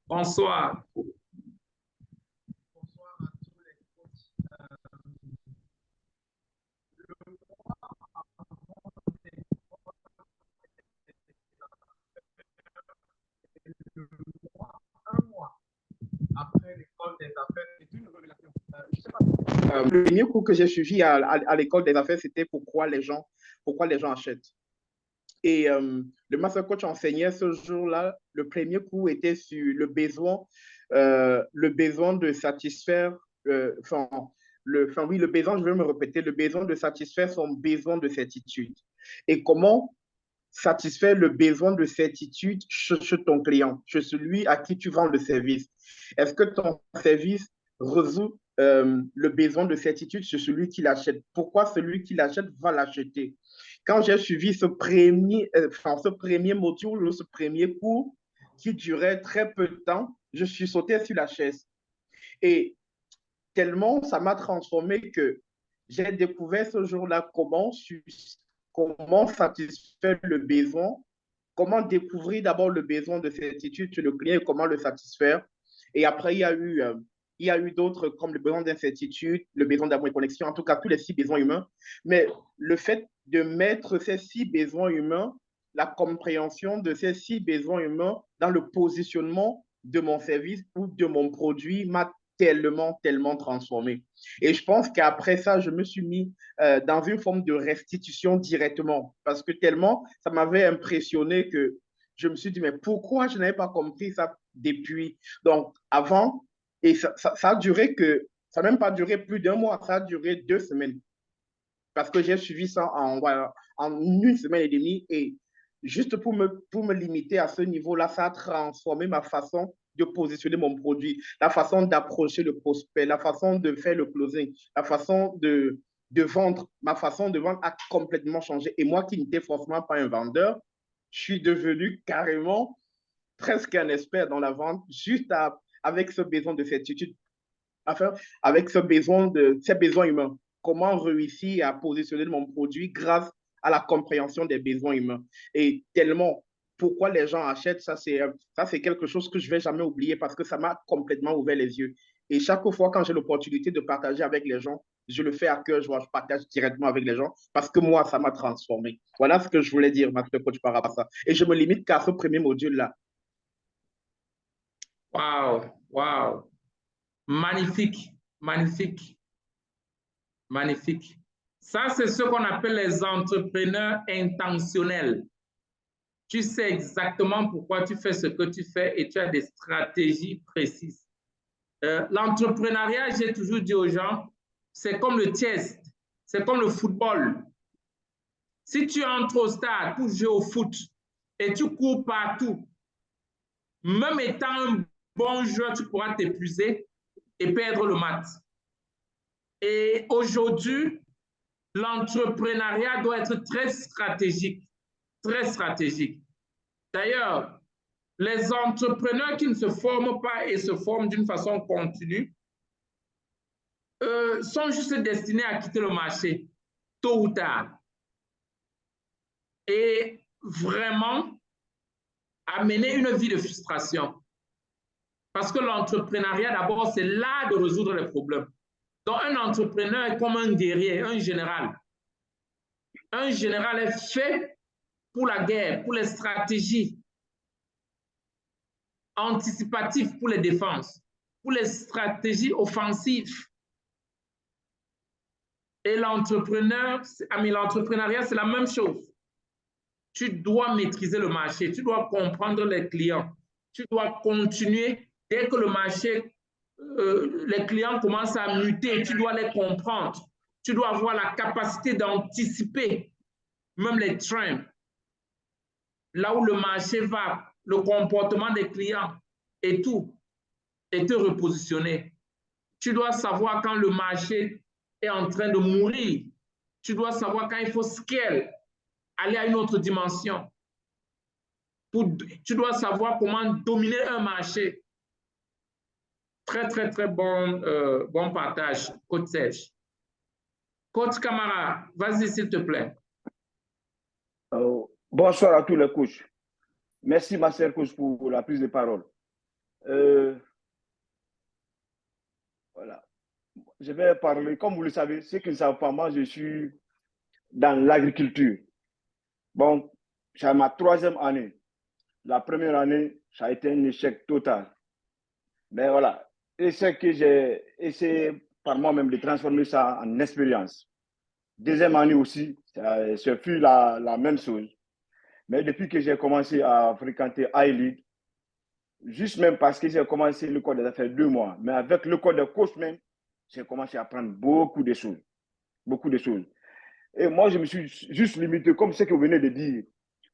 Bonsoir. Bonsoir à tous les coachs. Un mois après l'école des affaires, c'est une révélation. Je sais pas. Le premier cours que j'ai suivi à l'école des affaires, c'était pourquoi les gens achètent. Et le master coach enseignait ce jour-là. Le premier cours était sur le besoin de satisfaire, oui, le besoin, je vais me répéter, le besoin de satisfaire son besoin de certitude. Et comment satisfaire le besoin de certitude chez ton client, chez celui à qui tu vends le service. Est-ce que ton service résout le besoin de certitude chez celui qui l'achète? Pourquoi celui qui l'achète va l'acheter? Quand j'ai suivi ce premier module, ce premier cours qui durait très peu de temps, je suis sauté sur la chaise. Et tellement ça m'a transformé que j'ai découvert ce jour-là comment satisfaire le besoin, comment découvrir d'abord le besoin de certitude chez le client et comment le satisfaire. Et après, il y a eu d'autres comme le besoin d'incertitude, le besoin d'amour et connexion, en tout cas tous les 6 besoins humains. Mais le fait de mettre ces 6 besoins humains, la compréhension de ces 6 besoins humains dans le positionnement de mon service ou de mon produit m'a tellement transformé. Et je pense qu'après ça, je me suis mis dans une forme de restitution directement parce que tellement ça m'avait impressionné que je me suis dit, mais pourquoi je n'avais pas compris ça depuis? Donc, avant, et ça a duré ça n'a même pas duré plus d'un mois, ça a duré 2 semaines parce que j'ai suivi ça en une semaine et demie et juste pour me limiter à ce niveau-là, ça a transformé ma façon de positionner mon produit, la façon d'approcher le prospect, la façon de faire le closing, la façon de vendre, ma façon de vendre a complètement changé. Et moi qui n'étais forcément pas un vendeur, je suis devenu carrément presque un expert dans la vente avec ce besoin de certitude, enfin, avec ces besoins humains. Comment réussir à positionner mon produit grâce à la compréhension des besoins humains. Et tellement, pourquoi les gens achètent, ça c'est quelque chose que je ne vais jamais oublier parce que ça m'a complètement ouvert les yeux. Et chaque fois quand j'ai l'opportunité de partager avec les gens, je le fais à cœur joie, je partage directement avec les gens parce que moi, ça m'a transformé. Voilà ce que je voulais dire, Master Coach, par rapport à ça. Et je me limite qu'à ce premier module-là. Waouh, waouh. Magnifique, magnifique, magnifique. Ça, c'est ce qu'on appelle les entrepreneurs intentionnels. Tu sais exactement pourquoi tu fais ce que tu fais et tu as des stratégies précises. L'entrepreneuriat, j'ai toujours dit aux gens, c'est comme le chess, c'est comme le football. Si tu entres au stade pour jouer au foot et tu cours partout, même étant un bon joueur, tu pourras t'épuiser et perdre le match. Et aujourd'hui, l'entrepreneuriat doit être très stratégique, très stratégique. D'ailleurs, les entrepreneurs qui ne se forment pas et se forment d'une façon continue sont juste destinés à quitter le marché, tôt ou tard. Et vraiment, à mener une vie de frustration. Parce que l'entrepreneuriat, d'abord, c'est l'art de résoudre les problèmes. Donc, un entrepreneur est comme un guerrier, un général. Un général est fait pour la guerre, pour les stratégies anticipatives pour les défenses, pour les stratégies offensives. Et l'entrepreneuriat, c'est la même chose. Tu dois maîtriser le marché, tu dois comprendre les clients, tu dois continuer. Dès que le marché, les clients commencent à muter, tu dois les comprendre. Tu dois avoir la capacité d'anticiper même les trends, là où le marché va, le comportement des clients et tout, et te repositionner. Tu dois savoir quand le marché est en train de mourir. Tu dois savoir quand il faut scale, aller à une autre dimension. Tu dois savoir comment dominer un marché. Très bon, bon partage, Coach Serge. Coach Camara, vas-y s'il te plaît. Bonsoir à tous les coachs. Merci, ma chère coach, pour la prise de parole. Voilà. Je vais parler, comme vous le savez, ceux qui ne savent pas, moi, je suis dans l'agriculture. Bon, c'est ma 3e année. La première année, ça a été un échec total. Mais voilà, échec que j'ai essayé par moi-même de transformer ça en expérience. 2e année aussi, ce fut la même chose. Mais depuis que j'ai commencé à fréquenter I-League, juste même parce que j'ai commencé le code, ça fait 2 mois, mais avec le code de coach même, j'ai commencé à apprendre beaucoup de choses. Beaucoup de choses. Et moi, je me suis juste limité, comme ce que vous venez de dire.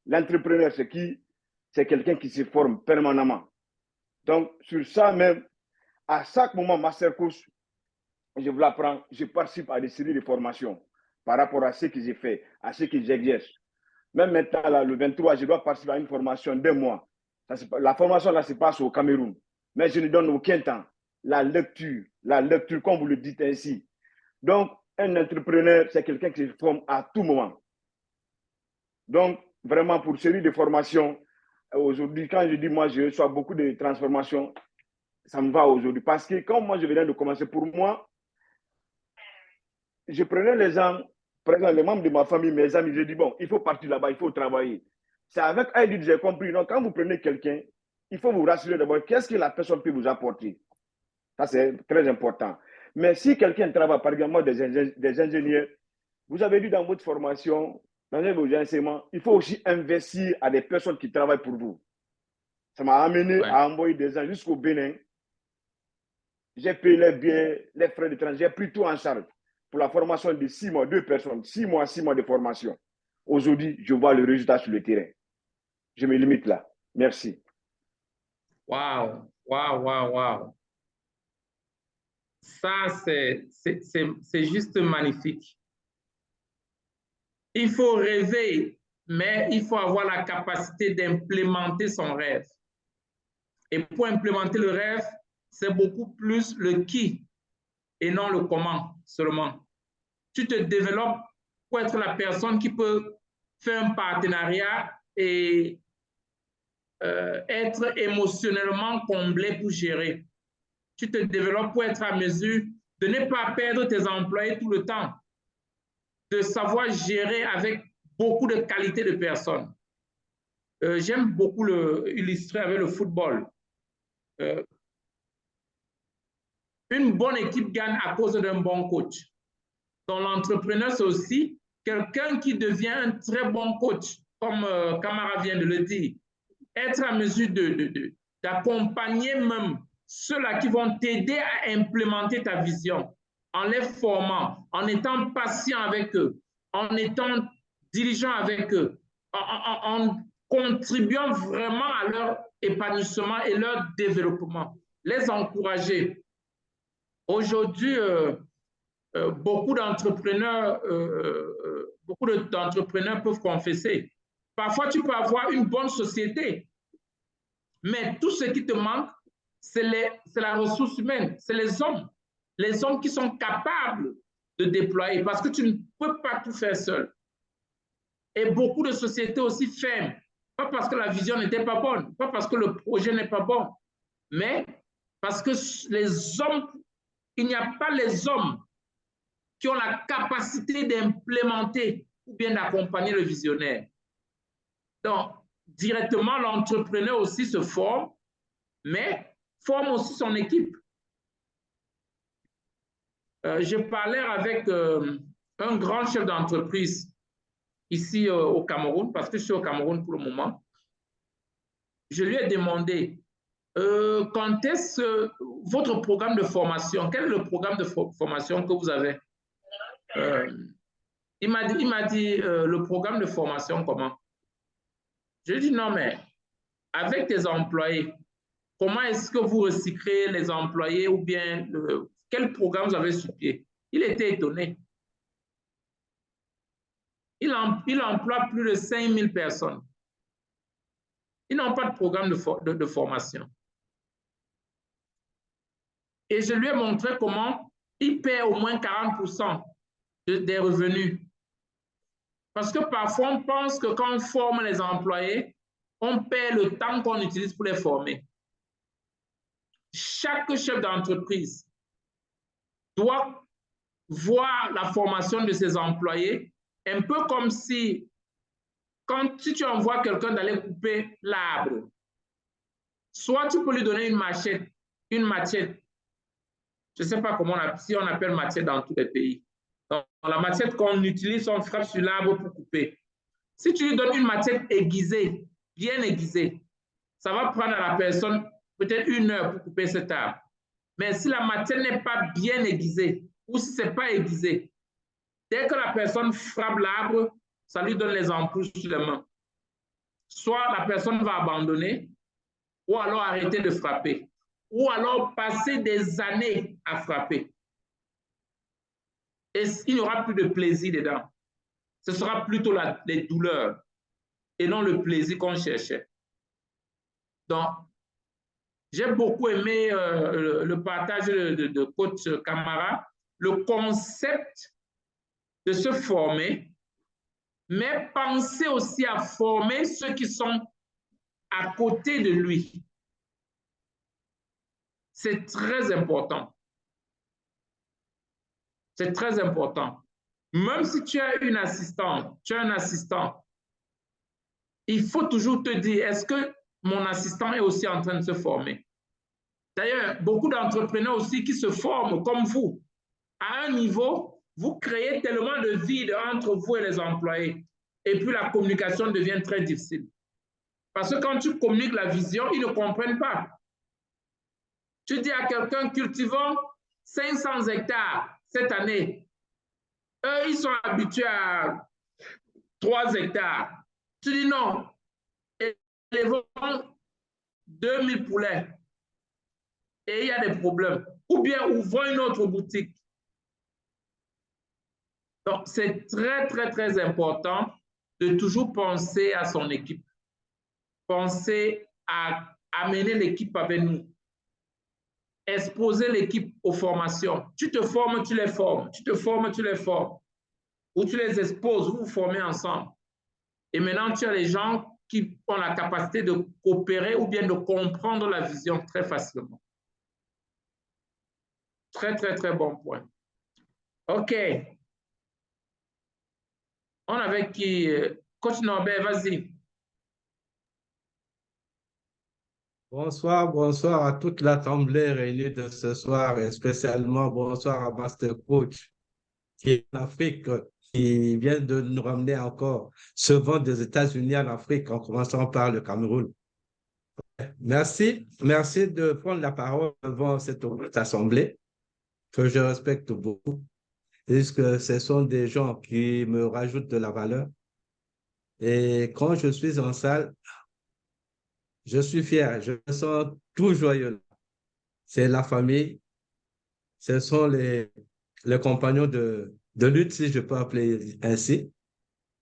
L'entrepreneur, c'est qui? C'est quelqu'un qui se forme permanemment. Donc, sur ça même, à chaque moment, master coach, je vous l'apprends, je participe à des séries de formations par rapport à ce que j'ai fait, à ce que j'exerce. Même maintenant, là, le 23, je dois participer à une formation d'1 mois. La formation, là, se passe au Cameroun. Mais je ne donne aucun temps. La lecture, comme vous le dites ainsi. Donc, un entrepreneur, c'est quelqu'un qui se forme à tout moment. Donc, vraiment, pour série de formations, aujourd'hui, quand je dis moi, je reçois beaucoup de transformations, ça me va aujourd'hui. Parce que quand moi, je venais de commencer, pour moi, je prenais les gens, par exemple, les membres de ma famille, mes amis, je dis, bon, il faut partir là-bas, il faut travailler. C'est avec Aïdid que j'ai compris. Donc, quand vous prenez quelqu'un, il faut vous rassurer d'abord, qu'est-ce que la personne peut vous apporter? Ça, c'est très important. Mais si quelqu'un travaille, par exemple, des ingénieurs, vous avez dit dans votre formation, dans vos enseignements, il faut aussi investir à des personnes qui travaillent pour vous. Ça m'a amené à envoyer des gens jusqu'au Bénin. J'ai payé les billets, les frais de transport, j'ai pris tout en charge pour la formation de 6 mois, 2 personnes, 6 mois de formation. Aujourd'hui, je vois le résultat sur le terrain. Je me limite là. Merci. Waouh, waouh, waouh, waouh. Ça, c'est juste magnifique. Il faut rêver, mais il faut avoir la capacité d'implémenter son rêve. Et pour implémenter le rêve, c'est beaucoup plus le qui et non le comment seulement. Tu te développes pour être la personne qui peut faire un partenariat et être émotionnellement comblé pour gérer. Tu te développes pour être à mesure de ne pas perdre tes employés tout le temps, de savoir gérer avec beaucoup de qualité de personnes. J'aime beaucoup illustrer avec le football. Une bonne équipe gagne à cause d'un bon coach. Donc, l'entrepreneur, c'est aussi quelqu'un qui devient un très bon coach, comme Camara vient de le dire. Être à mesure d'accompagner même ceux-là qui vont t'aider à implémenter ta vision, en les formant, en étant patient avec eux, en étant diligent avec eux, en contribuant vraiment à leur épanouissement et leur développement. Les encourager. Aujourd'hui, beaucoup d'entrepreneurs peuvent confesser. Parfois, tu peux avoir une bonne société, mais tout ce qui te manque, c'est la ressource humaine, c'est les hommes qui sont capables de déployer, parce que tu ne peux pas tout faire seul. Et beaucoup de sociétés aussi ferment, pas parce que la vision n'était pas bonne, pas parce que le projet n'est pas bon, mais parce que il n'y a pas les hommes qui ont la capacité d'implémenter ou bien d'accompagner le visionnaire. Donc, directement, l'entrepreneur aussi se forme, mais forme aussi son équipe. Je parlais avec un grand chef d'entreprise ici au Cameroun, parce que je suis au Cameroun pour le moment. Je lui ai demandé, quand est-ce votre programme de formation, quel est le programme de formation que vous avez? Il m'a dit le programme de formation, comment? Je lui ai dit, non, mais avec tes employés, comment est-ce que vous recyclez les employés ou bien quel programme vous avez sur pied? Il était étonné. Il emploie plus de 5000 personnes. Ils n'ont pas de programme de formation. Et je lui ai montré comment il paie au moins 40% des revenus. Parce que parfois, on pense que quand on forme les employés, on paie le temps qu'on utilise pour les former. chaque chef d'entreprise doit voir la formation de ses employés un peu comme si, si tu envoies quelqu'un d'aller couper l'arbre, soit tu peux lui donner une machette, je ne sais pas comment si on appelle machette dans tous les pays. Donc, la machette qu'on utilise, on frappe sur l'arbre pour couper. Si tu lui donnes une machette aiguisée, bien aiguisée, ça va prendre à la personne peut-être 1 heure pour couper cet arbre. Mais si la machette n'est pas bien aiguisée, ou si ce n'est pas aiguisé, dès que la personne frappe l'arbre, ça lui donne les ampoules sur les mains. Soit la personne va abandonner, ou alors arrêter de frapper, ou alors passer des années à frapper. Et il n'y aura plus de plaisir dedans. Ce sera plutôt les douleurs et non le plaisir qu'on cherchait. Donc, j'ai beaucoup aimé le partage de coach Camara, le concept de se former, mais penser aussi à former ceux qui sont à côté de lui. C'est très important. C'est très important. Même si tu as une assistante, tu as un assistant, il faut toujours te dire, est-ce que mon assistant est aussi en train de se former? D'ailleurs, beaucoup d'entrepreneurs aussi qui se forment comme vous, à un niveau, vous créez tellement de vide entre vous et les employés. Et puis la communication devient très difficile. Parce que quand tu communiques la vision, ils ne comprennent pas. Tu dis à quelqu'un, cultivons 500 hectares cette année. Eux, ils sont habitués à 3 hectares. Tu dis non, élevons 2000 poulets. Et il y a des problèmes. Ou bien ouvrons une autre boutique. Donc, c'est très, très, très important de toujours penser à son équipe. Penser à amener l'équipe avec nous. Exposer l'équipe aux formations. Tu te formes, tu les formes. Tu te formes, tu les formes. Ou tu les exposes, vous vous formez ensemble. Et maintenant, tu as les gens qui ont la capacité de coopérer ou bien de comprendre la vision très facilement. Très, très, très bon point. OK. On avait qui? Coach Norbert, vas-y. Bonsoir, bonsoir à toute l'assemblée réunie de ce soir et spécialement bonsoir à Master Coach qui est en Afrique, qui vient de nous ramener encore ce vent des États-Unis en Afrique en commençant par le Cameroun. Merci de prendre la parole devant cette assemblée que je respecte beaucoup, puisque ce sont des gens qui me rajoutent de la valeur. Et quand je suis en salle, je suis fier, je me sens tout joyeux. C'est la famille, ce sont les compagnons de lutte, si je peux appeler ainsi.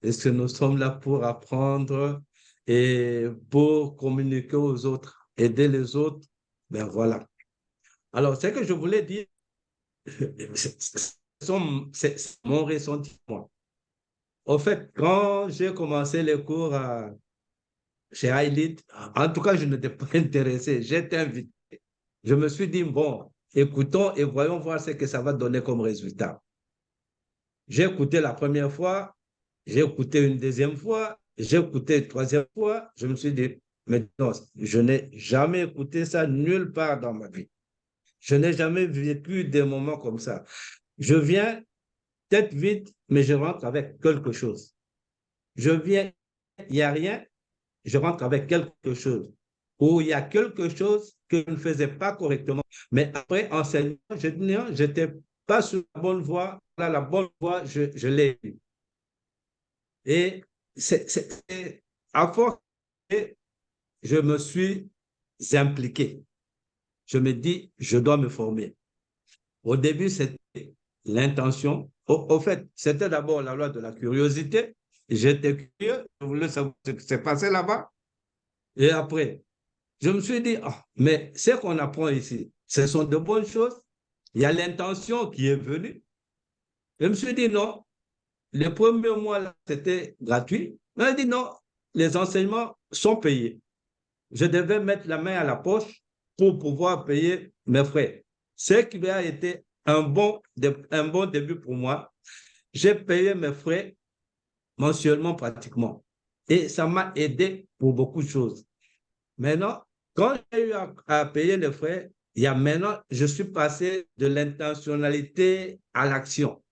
Est-ce que nous sommes là pour apprendre et pour communiquer aux autres, aider les autres? Ben voilà. Alors, ce que je voulais dire, c'est mon ressentiment. Au fait, quand j'ai commencé les cours chez iLead, en tout cas, je n'étais pas intéressé, j'étais invité. Je me suis dit, bon, écoutons et voyons voir ce que ça va donner comme résultat. J'ai écouté la première fois, j'ai écouté une deuxième fois, j'ai écouté une troisième fois. Je me suis dit, mais non, je n'ai jamais écouté ça nulle part dans ma vie. Je n'ai jamais vécu des moments comme ça. Je viens tête vide, mais je rentre avec quelque chose. Je viens, il n'y a rien, je rentre avec quelque chose. Ou il y a quelque chose que je ne faisais pas correctement. Mais après enseignement, je n'étais pas sur la bonne voie. Là, la bonne voie, je l'ai eu. Et c'est à force que je me suis impliqué. Je me dis, je dois me former. Au début, c'était l'intention. Au fait, c'était d'abord la loi de la curiosité. J'étais curieux, je voulais savoir ce qui s'est passé là-bas. Et après, je me suis dit, ah, mais ce qu'on apprend ici, ce sont de bonnes choses. Il y a l'intention qui est venue. Je me suis dit, non, les premiers mois, là, c'était gratuit. Mais je dit, non, les enseignements sont payés. Je devais mettre la main à la poche pour pouvoir payer mes frais. Ce qui a été un bon début pour moi. J'ai payé mes frais mensuellement pratiquement. Et ça m'a aidé pour beaucoup de choses. Maintenant, quand j'ai eu à payer les frais, je suis passé de l'intentionnalité à l'action.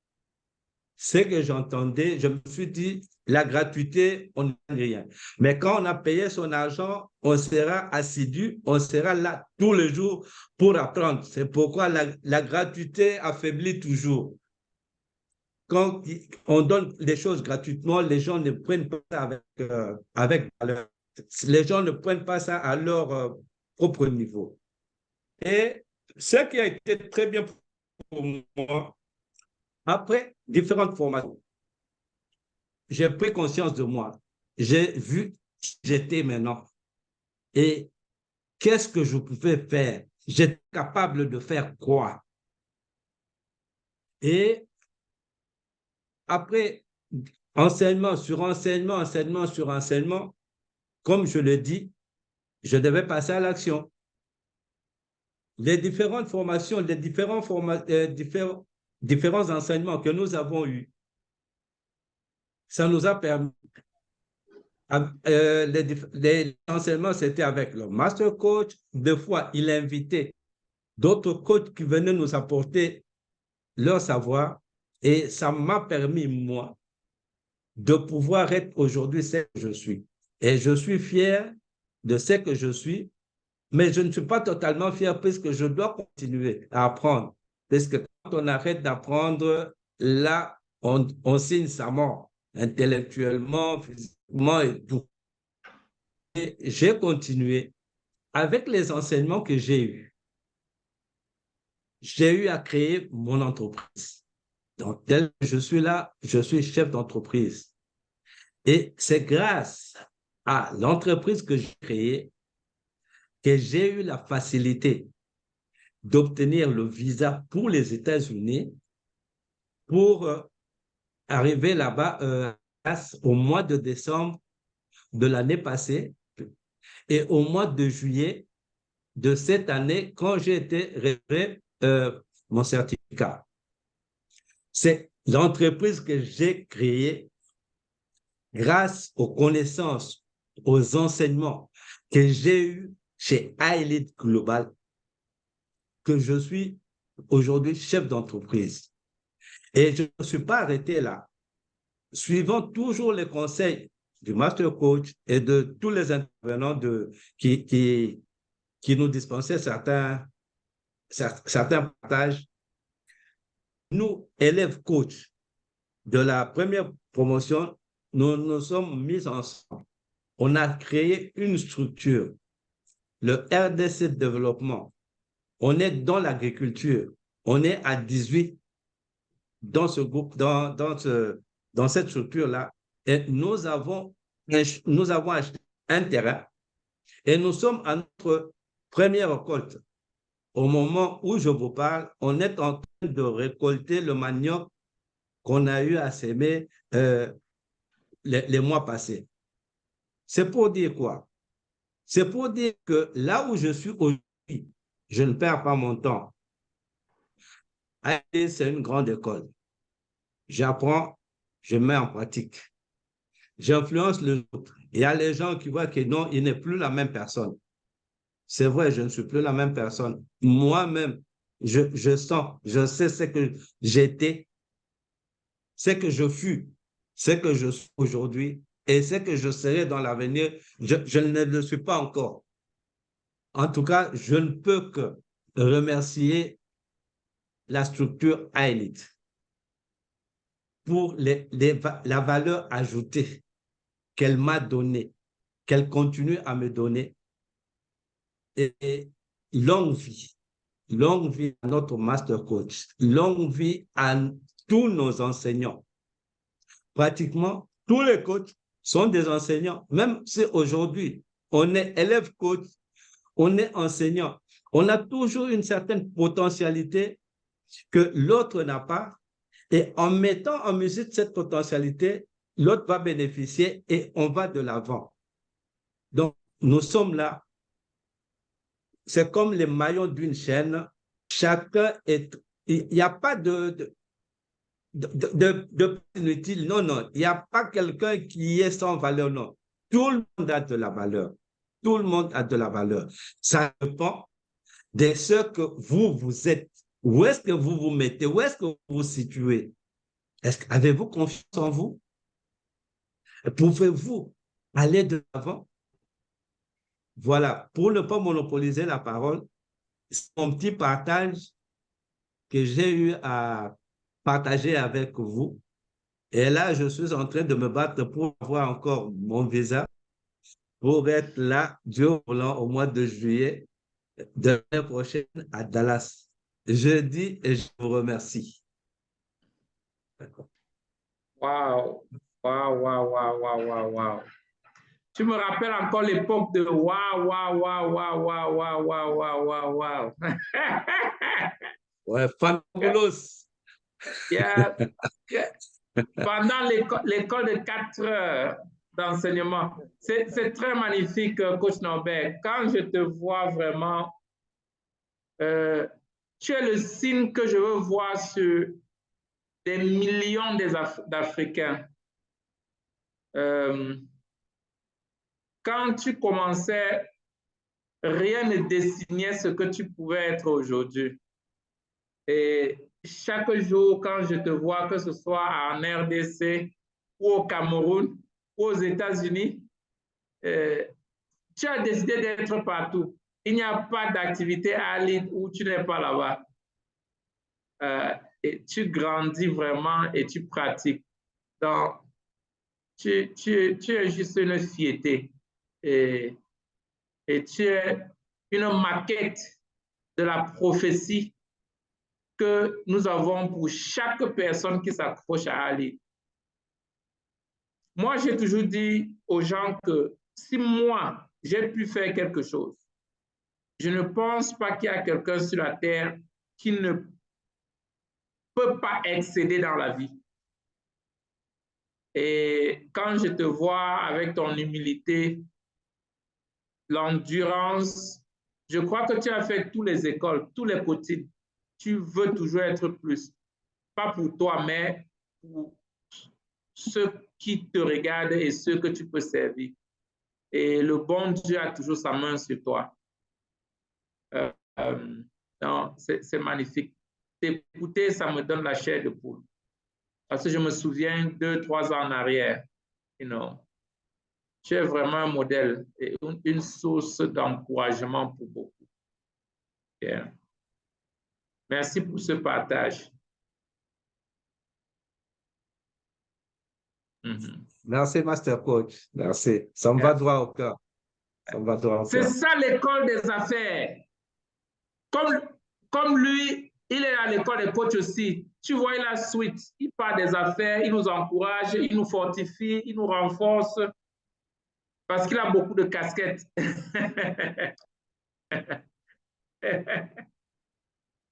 Ce que j'entendais, je me suis dit, la gratuité, on n'a rien. Mais quand on a payé son argent, on sera assidu, on sera là tous les jours pour apprendre. C'est pourquoi la gratuité affaiblit toujours. Quand on donne des choses gratuitement, les gens ne prennent pas ça avec valeur. Les gens ne prennent pas ça à leur propre niveau. Et ce qui a été très bien pour moi, après différentes formations, j'ai pris conscience de moi. J'ai vu qui j'étais maintenant. Et qu'est-ce que je pouvais faire? J'étais capable de faire quoi? Et après, enseignement sur enseignement, enseignement sur enseignement, comme je le dis, je devais passer à l'action. Les différentes formations, les différents enseignements que nous avons eus, ça nous a permis. Les enseignements, c'était avec le master coach. Des fois, il invitait d'autres coachs qui venaient nous apporter leur savoir. Et ça m'a permis, moi, de pouvoir être aujourd'hui ce que je suis. Et je suis fier de ce que je suis, mais je ne suis pas totalement fier puisque je dois continuer à apprendre. Parce que quand on arrête d'apprendre, là, on signe sa mort, intellectuellement, physiquement et tout. Et j'ai continué avec les enseignements que j'ai eus. J'ai eu à créer mon entreprise. Donc, tel que je suis là, je suis chef d'entreprise. Et c'est grâce à l'entreprise que j'ai créée que j'ai eu la facilité d'obtenir le visa pour les États-Unis pour arriver là-bas au mois de décembre de l'année passée et au mois de juillet de cette année quand j'ai été réglé mon certificat. C'est l'entreprise que j'ai créée grâce aux connaissances, aux enseignements que j'ai eus chez iLead Global, que je suis aujourd'hui chef d'entreprise. Et je ne suis pas arrêté là. Suivant toujours les conseils du master coach et de tous les intervenants qui nous dispensaient certains partages, nous, élèves coachs de la première promotion, nous nous sommes mis ensemble. On a créé une structure, le RDC Développement. On est dans l'agriculture. On est à 18 dans ce groupe, dans cette structure-là. Et nous avons acheté un terrain et nous sommes à notre première récolte. Au moment où je vous parle, on est en train de récolter le manioc qu'on a eu à s'aimer les mois passés. C'est pour dire quoi? C'est pour dire que là où je suis aujourd'hui, je ne perds pas mon temps. C'est une grande école. J'apprends, je mets en pratique. J'influence les autres. Il y a les gens qui voient que non, il n'est plus la même personne. C'est vrai, je ne suis plus la même personne. Moi-même, je sens, je sais ce que j'étais, ce que je fus, ce que je suis aujourd'hui et ce que je serai dans l'avenir. Je ne le suis pas encore. En tout cas, je ne peux que remercier la structure iLead pour la valeur ajoutée qu'elle m'a donnée, qu'elle continue à me donner. Et longue vie à notre master coach, longue vie à tous nos enseignants. Pratiquement, tous les coachs sont des enseignants. Même si aujourd'hui, on est élève coach, on est enseignant, on a toujours une certaine potentialité que l'autre n'a pas. Et en mettant en musique cette potentialité, l'autre va bénéficier et on va de l'avant. Donc, nous sommes là c'est comme les maillons d'une chaîne. Chacun est... Il n'y a pas de inutile. Non, non. Il n'y a pas quelqu'un qui est sans valeur. Non. Tout le monde a de la valeur. Tout le monde a de la valeur. Ça dépend de ce que vous êtes. Où est-ce que vous vous mettez? Où est-ce que vous vous situez? Avez-vous confiance en vous? Pouvez-vous aller de l'avant? Voilà, pour ne pas monopoliser la parole, c'est mon petit partage que j'ai eu à partager avec vous. Et là, je suis en train de me battre pour avoir encore mon visa, pour être là, Dieu voulant, au mois de juillet de l'année prochaine à Dallas. Je dis et je vous remercie. Wow, wow, wow, wow, wow, wow, wow. Tu me rappelles encore l'époque de wow, wow, wow, wow, wow, wow, wow, wow, wow, wow. Ouais, fabulous. Yeah, yeah. Pendant l'école de 4 heures d'enseignement, c'est très magnifique, Coach Norbert. Quand je te vois vraiment, tu es le signe que je veux voir sur des millions d'Africains. Quand tu commençais, rien ne dessinait ce que tu pouvais être aujourd'hui. Et chaque jour, quand je te vois, que ce soit en RDC ou au Cameroun ou aux États-Unis, tu as décidé d'être partout. Il n'y a pas d'activité à l'île où tu n'es pas là-bas. Et tu grandis vraiment et tu pratiques. Donc, tu es juste une fierté. Et tu es une maquette de la prophétie que nous avons pour chaque personne qui s'accroche à Ali. Moi, j'ai toujours dit aux gens que si moi, j'ai pu faire quelque chose, je ne pense pas qu'il y a quelqu'un sur la terre qui ne peut pas excéder dans la vie. Et quand je te vois avec ton humilité, l'endurance, je crois que tu as fait toutes les écoles, tous les quotidiens. Tu veux toujours être plus. Pas pour toi, mais pour ceux qui te regardent et ceux que tu peux servir. Et le bon Dieu a toujours sa main sur toi. C'est magnifique. T'écouter, ça me donne la chair de poule. Parce que je me souviens 2-3 ans en arrière, tu es vraiment un modèle et une source d'encouragement pour beaucoup. Yeah. Merci pour ce partage. Merci, Master Coach. Merci. Ça me va droit au cœur. C'est ça l'école des affaires. Comme lui, il est à l'école des coachs aussi. Tu vois, il a suite. Il parle des affaires, il nous encourage, il nous fortifie, il nous renforce. Parce qu'il a beaucoup de casquettes.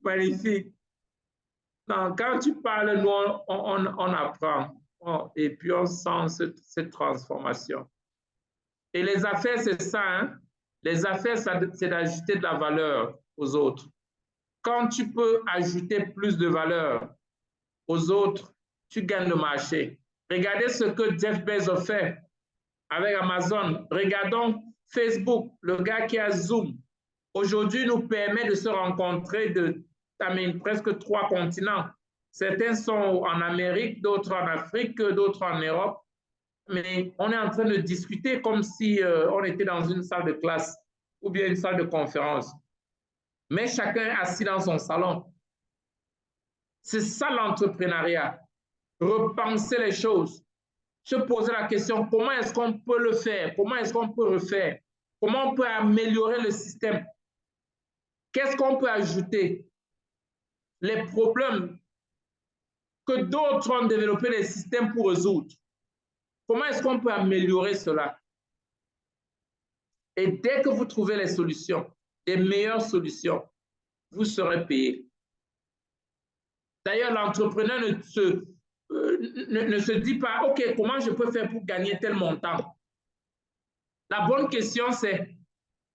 Magnifique. Donc, quand tu parles, nous, on apprend. Et puis, on sent cette transformation. Et les affaires, c'est ça. Hein? Les affaires, c'est d'ajouter de la valeur aux autres. Quand tu peux ajouter plus de valeur aux autres, tu gagnes le marché. Regardez ce que Jeff Bezos fait avec Amazon. Regardons Facebook, le gars qui a Zoom. Aujourd'hui, nous permet de se rencontrer de presque 3 continents. Certains sont en Amérique, d'autres en Afrique, d'autres en Europe. Mais on est en train de discuter comme si on était dans une salle de classe ou bien une salle de conférence. Mais chacun est assis dans son salon. C'est ça l'entrepreneuriat. Repenser les choses. Se poser la question, comment est-ce qu'on peut le faire? Comment est-ce qu'on peut refaire? Comment on peut améliorer le système? Qu'est-ce qu'on peut ajouter? Les problèmes que d'autres ont développé des systèmes pour résoudre. Comment est-ce qu'on peut améliorer cela? Et dès que vous trouvez les solutions, les meilleures solutions, vous serez payé. D'ailleurs, l'entrepreneur ne se dit pas, OK, comment je peux faire pour gagner tel montant? La bonne question, c'est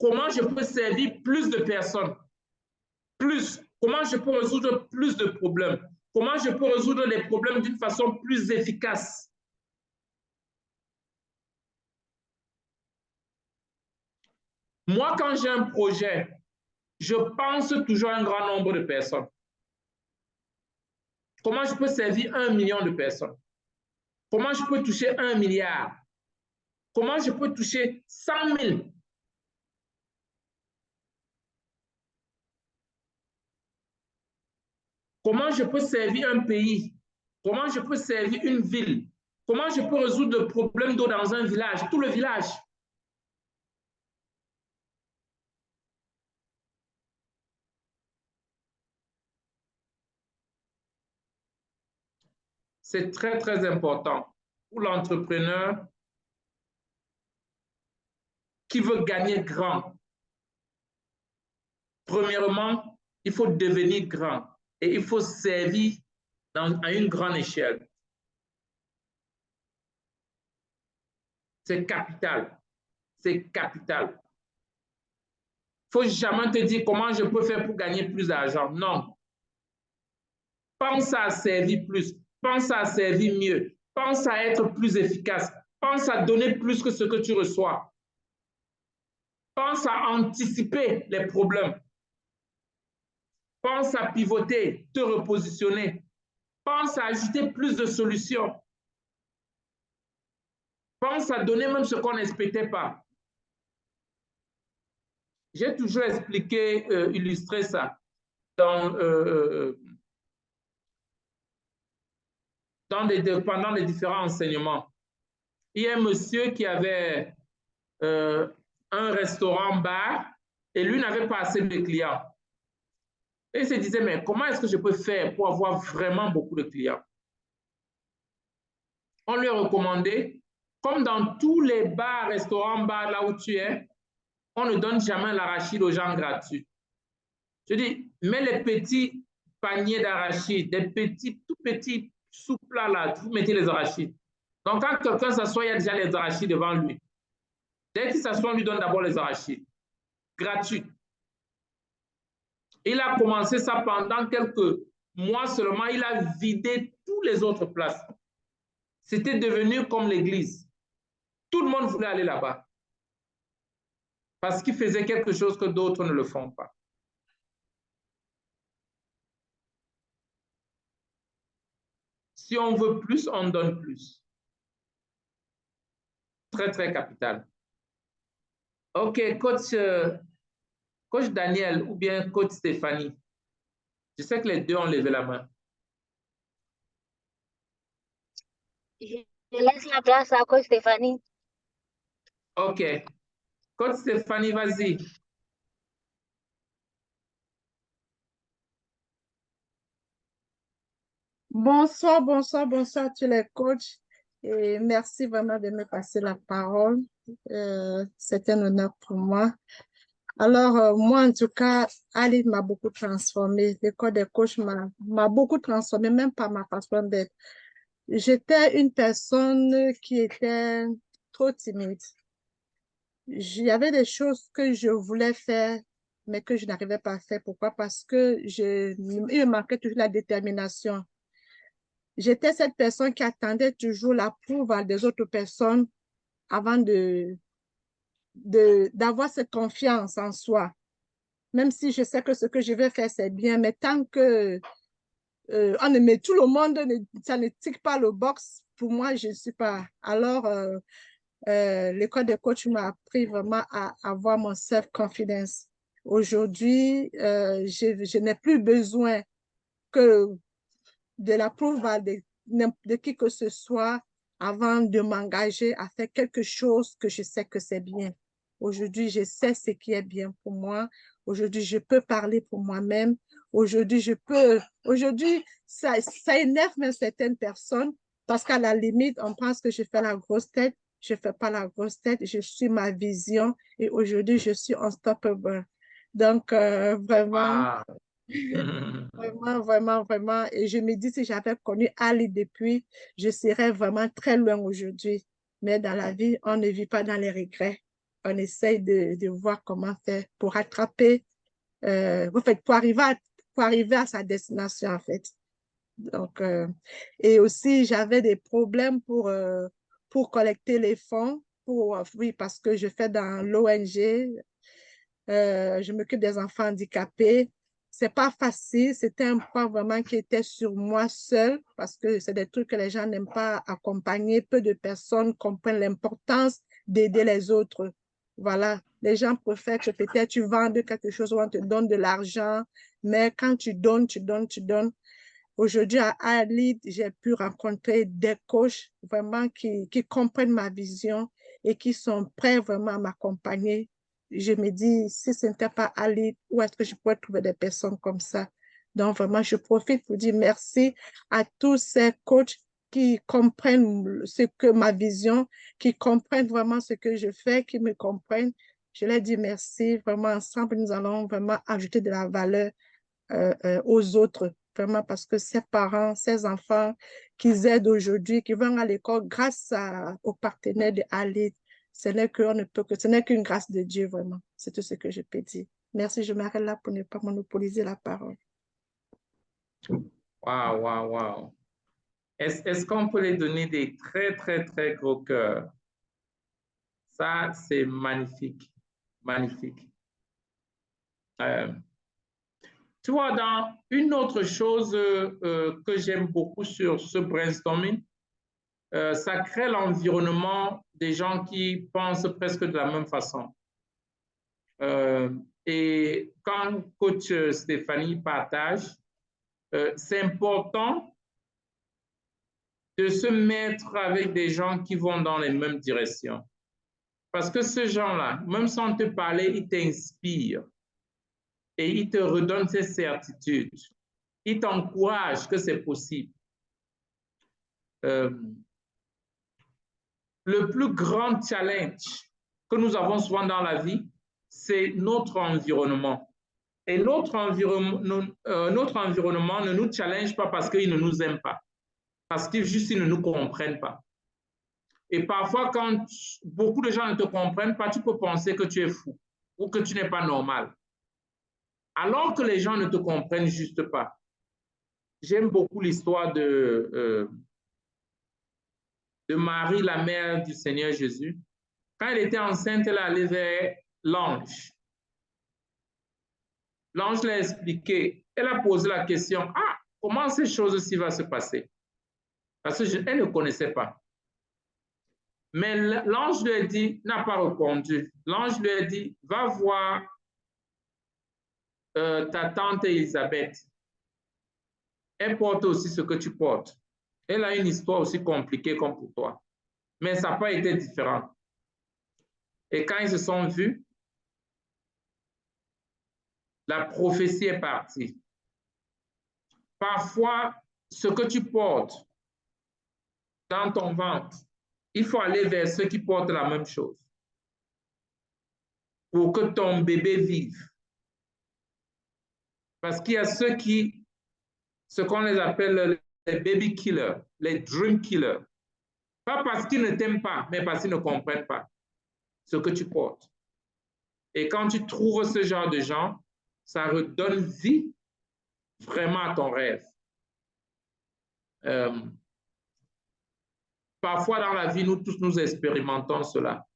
comment je peux servir plus de personnes, comment je peux résoudre plus de problèmes, comment je peux résoudre les problèmes d'une façon plus efficace. Moi, quand j'ai un projet, je pense toujours à un grand nombre de personnes. Comment je peux servir 1 million de personnes? Comment je peux toucher 1 milliard? Comment je peux toucher 100 000? Comment je peux servir un pays? Comment je peux servir une ville? Comment je peux résoudre le problème d'eau dans un village, tout le village? C'est très, très important pour l'entrepreneur qui veut gagner grand. Premièrement, il faut devenir grand et il faut servir à une grande échelle. C'est capital. C'est capital. Il ne faut jamais te dire comment je peux faire pour gagner plus d'argent. Non. Pense à servir plus. Pense à servir mieux. Pense à être plus efficace. Pense à donner plus que ce que tu reçois. Pense à anticiper les problèmes. Pense à pivoter, te repositionner. Pense à ajouter plus de solutions. Pense à donner même ce qu'on n'expectait pas. J'ai toujours expliqué, illustré ça pendant les différents enseignements. Il y a un monsieur qui avait un restaurant-bar et lui n'avait pas assez de clients. Et il se disait, mais comment est-ce que je peux faire pour avoir vraiment beaucoup de clients? On lui a recommandé, comme dans tous les bars, restaurants, bars, là où tu es, on ne donne jamais l'arachide aux gens gratuits. Je dis, mets les petits paniers d'arachide, des petits, tout petits sous-plats là, vous mettez les arachides. Donc, quand quelqu'un s'assoit, il y a déjà les arachides devant lui. Dès qu'il s'assoit, on lui donne d'abord les arachides, gratuits. Il a commencé ça pendant quelques mois seulement, il a vidé toutes les autres places. C'était devenu comme l'église. Tout le monde voulait aller là-bas. Parce qu'il faisait quelque chose que d'autres ne le font pas. Si on veut plus, on donne plus. Très, très capital. OK, coach Daniel ou bien coach Stéphanie. Je sais que les deux ont levé la main. Je laisse la place à coach Stéphanie. OK. Coach Stéphanie, vas-y. Bonsoir, bonsoir, bonsoir à tous les coachs et merci vraiment de me passer la parole. C'est un honneur pour moi. Alors, moi, en tout cas, Ali m'a beaucoup transformé. L'école des coachs m'a beaucoup transformé, même par ma façon d'être. J'étais une personne qui était trop timide. Il y avait des choses que je voulais faire, mais que je n'arrivais pas à faire. Pourquoi? Parce que il me manquait toujours la détermination. J'étais cette personne qui attendait toujours l'approval des autres personnes avant d'avoir cette confiance en soi. Même si je sais que ce que je vais faire, c'est bien, mais tant que on ne met tout le monde, ça ne tique pas le box, pour moi, je ne suis pas. Alors, l'école de coach m'a appris vraiment à avoir mon self-confidence. Aujourd'hui, je n'ai plus besoin que de l'approval de qui que ce soit avant de m'engager à faire quelque chose que je sais que c'est bien. Aujourd'hui, je sais ce qui est bien pour moi. Aujourd'hui, je peux parler pour moi-même. Aujourd'hui, ça énerve même certaines personnes parce qu'à la limite, on pense que je fais la grosse tête. Je ne fais pas la grosse tête. Je suis ma vision et aujourd'hui, je suis unstoppable. Donc, vraiment, vraiment, vraiment, vraiment. Et je me dis, si j'avais connu Ali depuis, je serais vraiment très loin aujourd'hui. Mais dans la vie, on ne vit pas dans les regrets. on essaye de voir comment faire pour rattraper, en fait, pour arriver à sa destination, en fait. Donc, et aussi, j'avais des problèmes pour collecter les fonds, oui, parce que je fais dans l'ONG, je m'occupe des enfants handicapés. C'est pas facile, c'était un point vraiment qui était sur moi seule, parce que c'est des trucs que les gens n'aiment pas accompagner. Peu de personnes comprennent l'importance d'aider les autres. Voilà, les gens préfèrent que peut-être tu vendes quelque chose ou on te donne de l'argent, mais quand tu donnes, tu donnes, tu donnes. Aujourd'hui, à Alid, j'ai pu rencontrer des coachs vraiment qui comprennent ma vision et qui sont prêts vraiment à m'accompagner. Je me dis, si ce n'était pas Alid, où est-ce que je pourrais trouver des personnes comme ça? Donc, vraiment, je profite pour dire merci à tous ces coachs qui comprennent ce que ma vision, qui comprennent vraiment ce que je fais, qui me comprennent. Je leur dis merci. Vraiment, ensemble, nous allons vraiment ajouter de la valeur aux autres, vraiment, parce que ces parents, ces enfants qu'ils aident aujourd'hui, qui vont à l'école grâce aux partenaires de Alid, ce n'est qu'une grâce de Dieu, vraiment. C'est tout ce que je peux dire. Merci, je m'arrête là pour ne pas monopoliser la parole. Waouh, waouh, waouh. Est-ce qu'on peut les donner des très, très, très gros cœurs? Ça, c'est magnifique, magnifique. Tu vois, dans une autre chose que j'aime beaucoup sur ce brainstorming, ça crée l'environnement des gens qui pensent presque de la même façon. Et quand coach Stéphanie partage, c'est important de se mettre avec des gens qui vont dans les mêmes directions. Parce que ces gens-là, même sans te parler, ils t'inspirent et ils te redonnent ces certitudes. Ils t'encouragent que c'est possible. Le plus grand challenge que nous avons souvent dans la vie, c'est notre environnement. Et notre environnement ne nous challenge pas parce qu'il ne nous aime pas, parce qu'ils juste ils ne nous comprennent pas. Et parfois, quand beaucoup de gens ne te comprennent pas, tu peux penser que tu es fou ou que tu n'es pas normal. Alors que les gens ne te comprennent juste pas. J'aime beaucoup l'histoire de Marie, la mère du Seigneur Jésus. Quand elle était enceinte, elle est allée vers l'ange. L'ange l'a expliqué. Elle a posé la question, ah, comment ces choses-ci vont se passer? Parce qu'elle ne connaissait pas. Mais l'ange lui a dit, n'a pas répondu. L'ange lui a dit, va voir ta tante Élisabeth. Elle porte aussi ce que tu portes. Elle a une histoire aussi compliquée comme pour toi. Mais ça n'a pas été différent. Et quand ils se sont vus, la prophétie est partie. Parfois, ce que tu portes dans ton ventre, il faut aller vers ceux qui portent la même chose pour que ton bébé vive. Parce qu'il y a ceux qui, ce qu'on les appelle les baby killers, les dream killers. Pas parce qu'ils ne t'aiment pas, mais parce qu'ils ne comprennent pas ce que tu portes. Et quand tu trouves ce genre de gens, ça redonne vie vraiment à ton rêve. Parfois dans la vie, nous tous, nous expérimentons cela.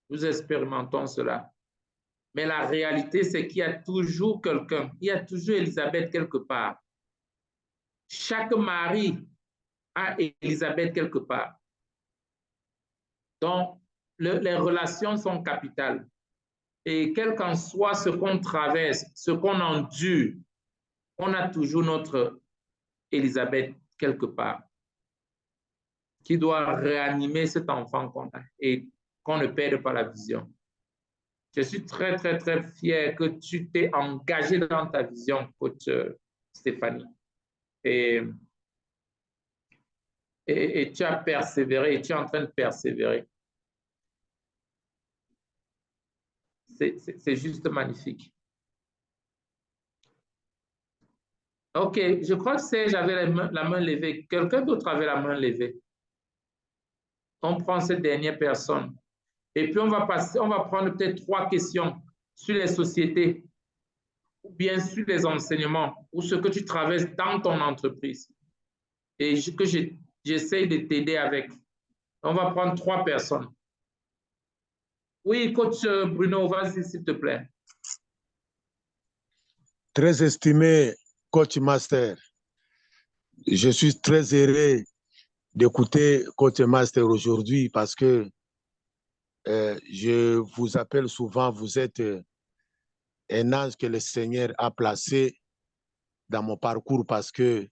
Nous expérimentons cela. Mais la réalité, c'est qu'il y a toujours quelqu'un, il y a toujours Élisabeth quelque part. Chaque mari a Élisabeth quelque part. Donc, les relations sont capitales. Et quel qu'en soit ce qu'on traverse, ce qu'on endure, on a toujours notre Élisabeth quelque part qui doit réanimer cet enfant qu'on a et qu'on ne perde pas la vision. Je suis très, très, très fier que tu t'es engagé dans ta vision, coach Stéphanie. Et tu as persévéré, et tu es en train de persévérer. C'est juste magnifique. OK, je crois que j'avais la main levée. Quelqu'un d'autre avait la main levée. On prend cette dernière personne. Et puis, on va prendre peut-être 3 questions sur les sociétés ou bien sur les enseignements ou ce que tu traverses dans ton entreprise et que j'essaie de t'aider avec. On va prendre 3 personnes. Oui, coach Bruno, vas-y, s'il te plaît. Très estimé coach master, je suis très heureux d'écouter coach master aujourd'hui parce que je vous appelle souvent, vous êtes un ange que le Seigneur a placé dans mon parcours parce que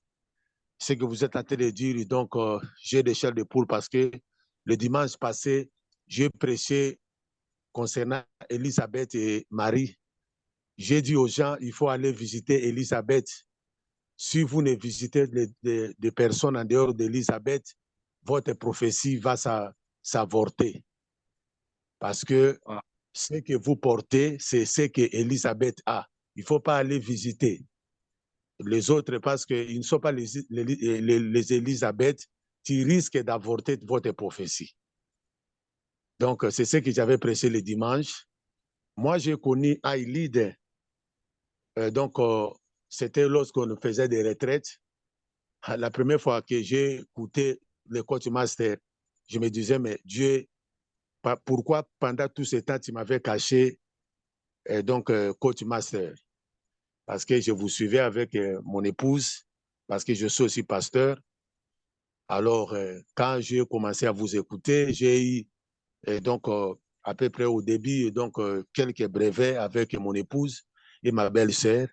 ce que vous êtes en train de dire, donc j'ai des chairs de poule parce que le dimanche passé, j'ai prêché concernant Elisabeth et Marie. J'ai dit aux gens, il faut aller visiter Elisabeth. Si vous ne visitez des personnes en dehors d'Elisabeth, votre prophétie va s'avorter. Parce que ce que vous portez, c'est ce que Elisabeth a. Il ne faut pas aller visiter les autres parce qu'ils ne sont pas les Elisabeth qui risquent d'avorter votre prophétie. Donc, c'est ce que j'avais prêché le dimanche. Moi, j'ai connu Aïlid. C'était lorsqu'on faisait des retraites. La première fois que j'ai écouté le coach master, je me disais, mais Dieu, pourquoi pendant tout ce temps, tu m'avais caché coach master? Parce que je vous suivais avec mon épouse, parce que je suis aussi pasteur. Alors, quand j'ai commencé à vous écouter, j'ai eu à peu près au début quelques brevets avec mon épouse et ma belle-sœur.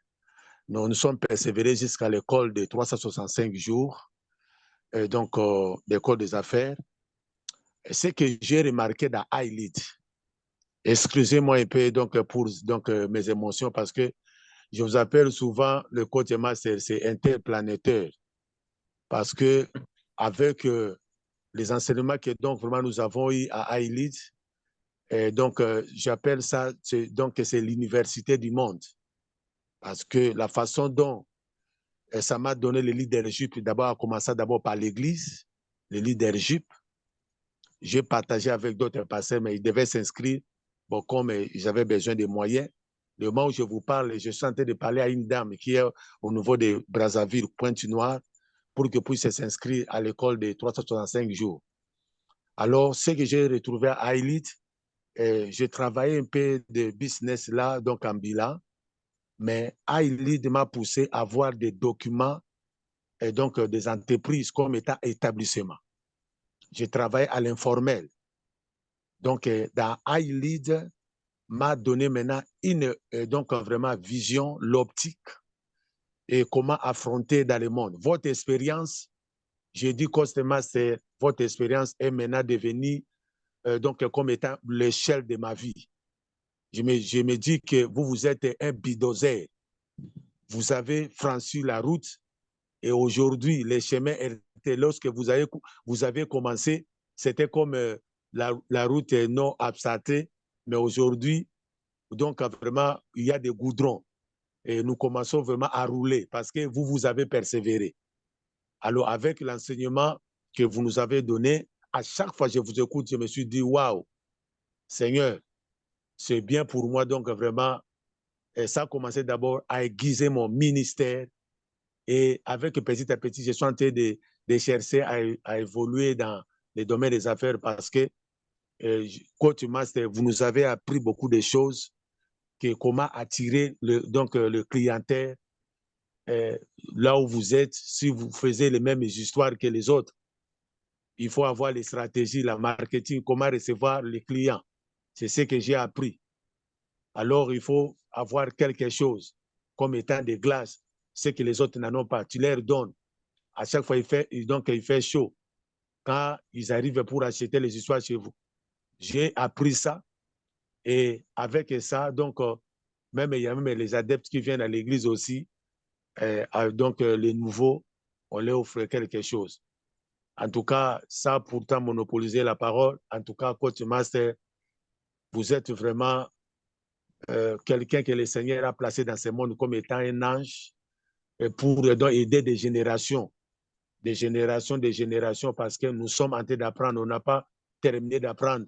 Nous sommes persévérés jusqu'à l'école de 365 jours, l'école des affaires. Ce que j'ai remarqué dans iLead, excusez-moi un peu pour mes émotions parce que je vous appelle souvent le coach master, c'est interplanétaire. Parce que avec les enseignements que vraiment nous avons eu à iLead, j'appelle ça c'est l'université du monde. Parce que la façon dont ça m'a donné le leadership, d'abord, à commencer d'abord par l'Église, le leadership. J'ai partagé avec d'autres pasteurs, mais ils devaient s'inscrire. Bon, comme j'avais besoin de moyens, le moment où je vous parle, je suis en train de parler à une dame qui est au niveau de Brazzaville, Pointe-Noire, pour qu'elle puisse s'inscrire à l'école de 365 jours. Alors, ce que j'ai retrouvé à iLead, j'ai travaillé un peu de business là, donc en bilan, mais iLead m'a poussé à voir des documents et donc des entreprises comme état établissement. J'ai travaillé à l'informel. Donc, dans iLead, m'a donné maintenant une vraiment vision, l'optique et comment affronter dans le monde. Votre expérience, j'ai dit constamment, c'est votre expérience est maintenant devenue comme étant l'échelle de ma vie. Je me dis que vous êtes un bulldozer. Vous avez franchi la route et aujourd'hui, les chemins étaient, lorsque vous avez commencé, c'était comme la route non asphaltée, mais aujourd'hui, donc vraiment, il y a des goudrons et nous commençons vraiment à rouler parce que vous avez persévéré. Alors, avec l'enseignement que vous nous avez donné, à chaque fois que je vous écoute, je me suis dit, waouh, Seigneur, c'est bien pour moi, donc vraiment, et ça a commencé d'abord à aiguiser mon ministère et avec petit à petit, je suis en train de chercher à évoluer dans les domaines des affaires parce que, coach master, vous nous avez appris beaucoup de choses, que comment attirer le clientèle là où vous êtes, si vous faisiez les mêmes histoires que les autres. Il faut avoir les stratégies, la marketing, comment recevoir les clients. C'est ce que j'ai appris. Alors, il faut avoir quelque chose comme étant des glaces, ce que les autres n'en ont pas. Tu leur donnes. À chaque fois, il fait chaud. Quand ils arrivent pour acheter les histoires chez vous. J'ai appris ça. Et avec ça, il y a même les adeptes qui viennent à l'église aussi. Les nouveaux, on leur offre quelque chose. En tout cas, ça pourtant monopoliser la parole. En tout cas, coach master, vous êtes vraiment quelqu'un que le Seigneur a placé dans ce monde comme étant un ange pour aider des générations, parce que nous sommes en train d'apprendre. On n'a pas terminé d'apprendre.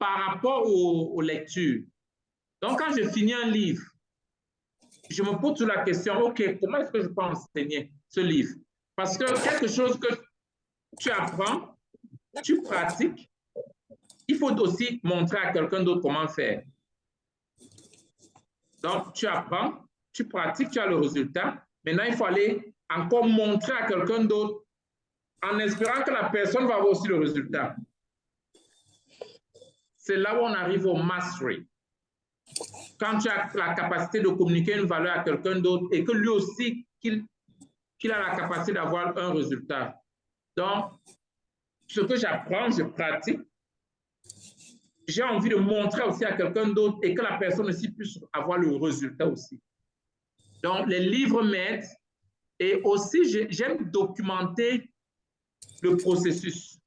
par rapport aux lectures. Donc, quand je finis un livre, je me pose la question, OK, comment est-ce que je peux enseigner ce livre? Parce que quelque chose que tu apprends, tu pratiques, il faut aussi montrer à quelqu'un d'autre comment faire. Donc, tu apprends, tu pratiques, tu as le résultat. Maintenant, il faut aller encore montrer à quelqu'un d'autre en espérant que la personne va avoir aussi le résultat. C'est là où on arrive au mastery. Quand tu as la capacité de communiquer une valeur à quelqu'un d'autre et que lui aussi, qu'il a la capacité d'avoir un résultat. Donc, ce que j'apprends, je pratique. J'ai envie de montrer aussi à quelqu'un d'autre et que la personne aussi puisse avoir le résultat aussi. Donc, les livres m'aident et aussi, j'aime documenter le processus.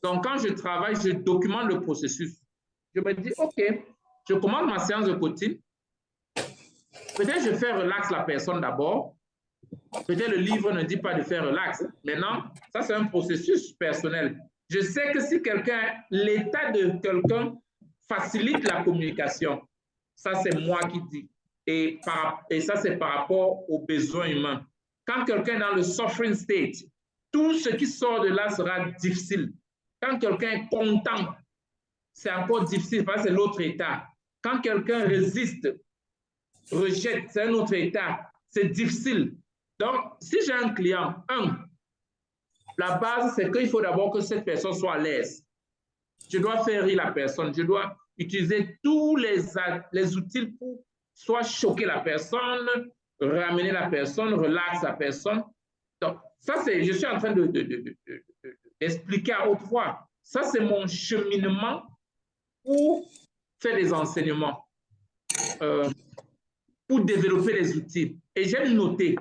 Donc, quand je travaille, je documente le processus. Je me dis, OK, je commence ma séance de coaching. Peut-être je fais relax la personne d'abord. Peut-être le livre ne dit pas de faire relax. Maintenant, ça, c'est un processus personnel. Je sais que si l'état de quelqu'un facilite la communication, ça, c'est moi qui dis. Et ça, c'est par rapport aux besoins humains. Quand quelqu'un est dans le suffering state, tout ce qui sort de là sera difficile. Quand quelqu'un est content, c'est encore difficile parce que c'est l'autre état. Quand quelqu'un résiste, rejette, c'est un autre état. C'est difficile. Donc, si j'ai un client, la base, c'est qu'il faut d'abord que cette personne soit à l'aise. Je dois faire rire la personne. Je dois utiliser tous les outils pour soit choquer la personne, ramener la personne, relaxer la personne. Donc, ça, je suis en train d'expliquer à haute voix. Ça, c'est mon cheminement pour faire des enseignements, pour développer les outils. Et j'aime noter.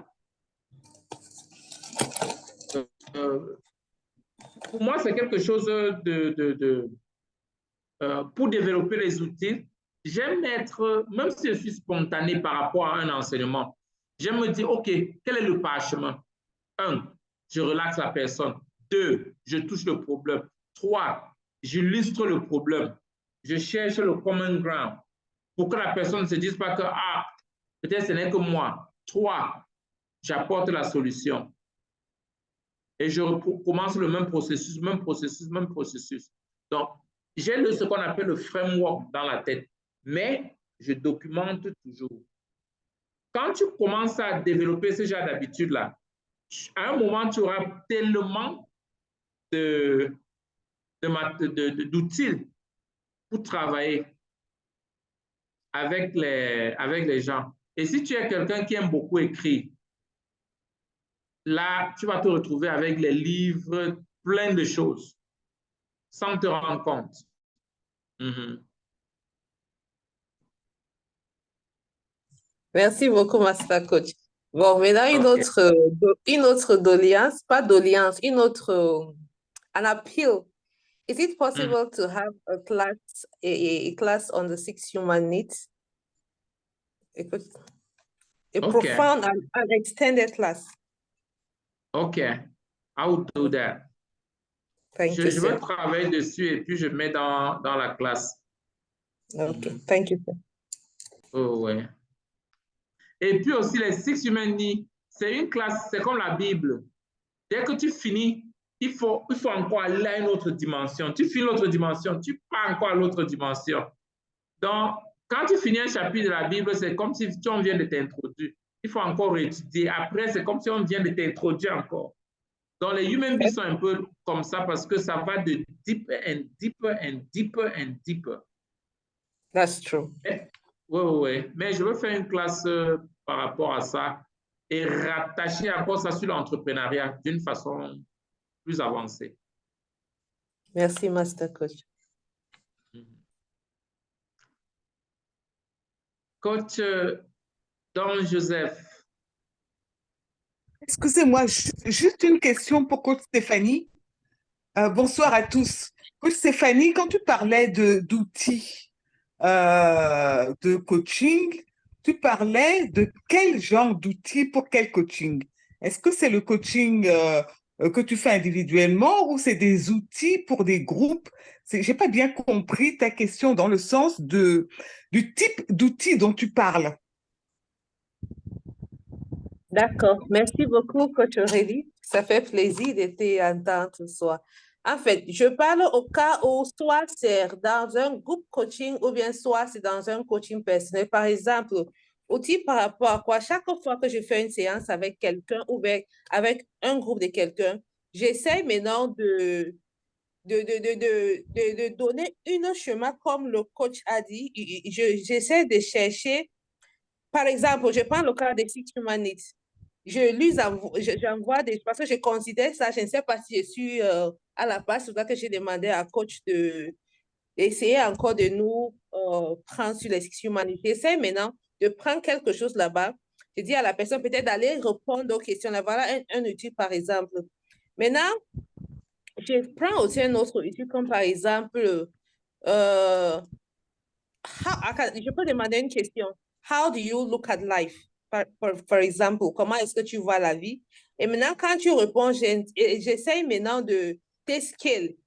Pour moi, c'est quelque chose pour développer les outils, j'aime être, même si je suis spontané par rapport à un enseignement, j'aime me dire, OK, quel est le parchemin? 1, je relaxe la personne. 2, je touche le problème. 3, j'illustre le problème. Je cherche le common ground pour que la personne ne se dise pas que, peut-être ce n'est que moi. 3, j'apporte la solution. Et je commence le même processus. Donc, j'ai ce qu'on appelle le framework dans la tête, mais je documente toujours. Quand tu commences à développer ce genre d'habitude-là, à un moment, tu auras tellement d'outils pour travailler avec les gens. Et si tu es quelqu'un qui aime beaucoup écrire, là, tu vas te retrouver avec les livres, plein de choses, sans te rendre compte. Merci beaucoup, Master Coach. Bon, maintenant, une autre doléance, pas doléance, an appeal. Is it possible to have a class on the 6 human needs? A profound and extended class. Okay, I will do that. Thank you, Je vais travailler dessus et puis je mets dans la classe. Okay, thank you, sir. Oh, ouais. Et puis aussi, les 6 human needs, c'est une classe, c'est comme la Bible. Dès que tu finis, il faut encore aller à une autre dimension. Tu finis l'autre dimension, tu pars encore à l'autre dimension. Donc, quand tu finis un chapitre de la Bible, c'est comme si on vient de t'introduire. Il faut encore étudier. Après, c'est comme si on vient de t'introduire encore. Donc, les human beings sont un peu comme ça parce que ça va de deeper and deeper and deeper and deeper. That's true. Oui. Mais je veux faire une classe par rapport à ça et rattacher encore ça sur l'entrepreneuriat d'une façon plus avancée. Merci, Master Coach. Coach Don Joseph. Excusez-moi, juste une question pour Coach Stéphanie. Bonsoir à tous. Coach Stéphanie, quand tu parlais d'outils de coaching, tu parlais de quel genre d'outils pour quel coaching? Est-ce que c'est le coaching que tu fais individuellement ou c'est des outils pour des groupes? J'ai pas bien compris ta question dans le sens du type d'outils dont tu parles. D'accord. Merci beaucoup, Coach Aurélie. Ça fait plaisir de t'entendre ce soir. En fait, je parle au cas où soit c'est dans un groupe coaching ou bien soit c'est dans un coaching personnel. Par exemple, outil par rapport à quoi, chaque fois que je fais une séance avec quelqu'un ou bien avec un groupe de quelqu'un, j'essaie maintenant de donner un chemin comme le coach a dit. J'essaie de chercher, par exemple, je prends le cas des Six Human Needs. J'envoie des, parce que je considère ça, je ne sais pas si je suis à la base, c'est pour ça que j'ai demandé à coach d'essayer encore de nous prendre sur les Six Human Needs. J'essaie maintenant de prendre quelque chose là-bas. Je dis à la personne peut-être d'aller répondre aux questions. Là, voilà un outil, par exemple. Maintenant, je prends aussi un autre outil, comme par exemple, je peux demander une question. How do you look at life? For example, comment est-ce que tu vois la vie? Et maintenant, quand tu réponds, j'essaie maintenant de tes skills,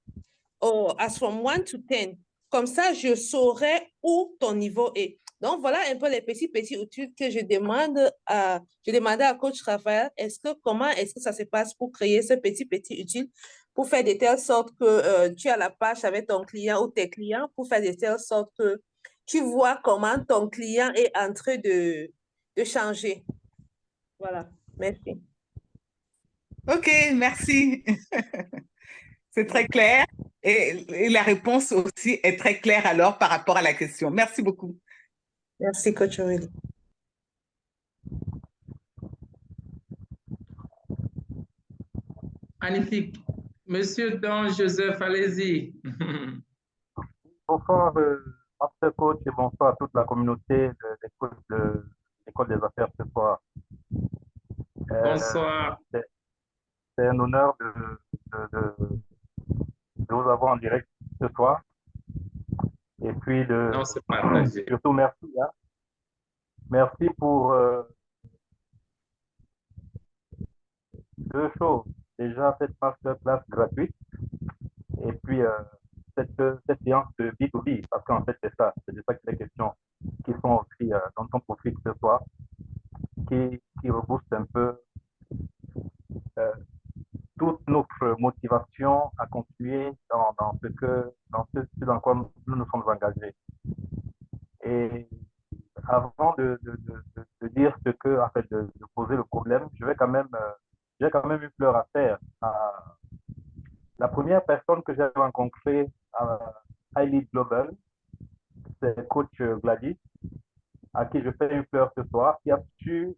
as from 1 to 10. Comme ça, je saurai où ton niveau est. Donc, voilà un peu les petits outils que je demandais à coach Raphaël. Comment est-ce que ça se passe pour créer ce petit outil pour faire de telle sorte que tu as la page avec ton client ou tes clients, pour faire de telle sorte que tu vois comment ton client est en train de changer. Voilà, merci. OK, merci. C'est très clair. Et la réponse aussi est très claire alors par rapport à la question. Merci beaucoup. Merci, Coach Aurélie. Magnifique. Monsieur Don Joseph, allez-y. Bonsoir, Master Coach, et bonsoir à toute la communauté de l'École des affaires ce soir. Bonsoir. C'est un honneur de vous avoir en direct ce soir. Et puis, Non, c'est partagé. surtout, merci. Hein. Merci pour deux choses. Déjà, cette masterclass gratuite. Et puis, cette séance de B2B, parce qu'en fait, c'est de ça qu'il est question, qui sont aussi dans ton profil ce soir, qui rebooste un peu toute notre motivation à continuer dans ce dans quoi nous nous sommes engagés. Et avant de dire ce que, en fait, de poser le problème, j'ai quand même une fleur à faire. La première personne que j'ai rencontrée à iLead Global, c'est coach Gladys, à qui je fais une fleur ce soir, qui a su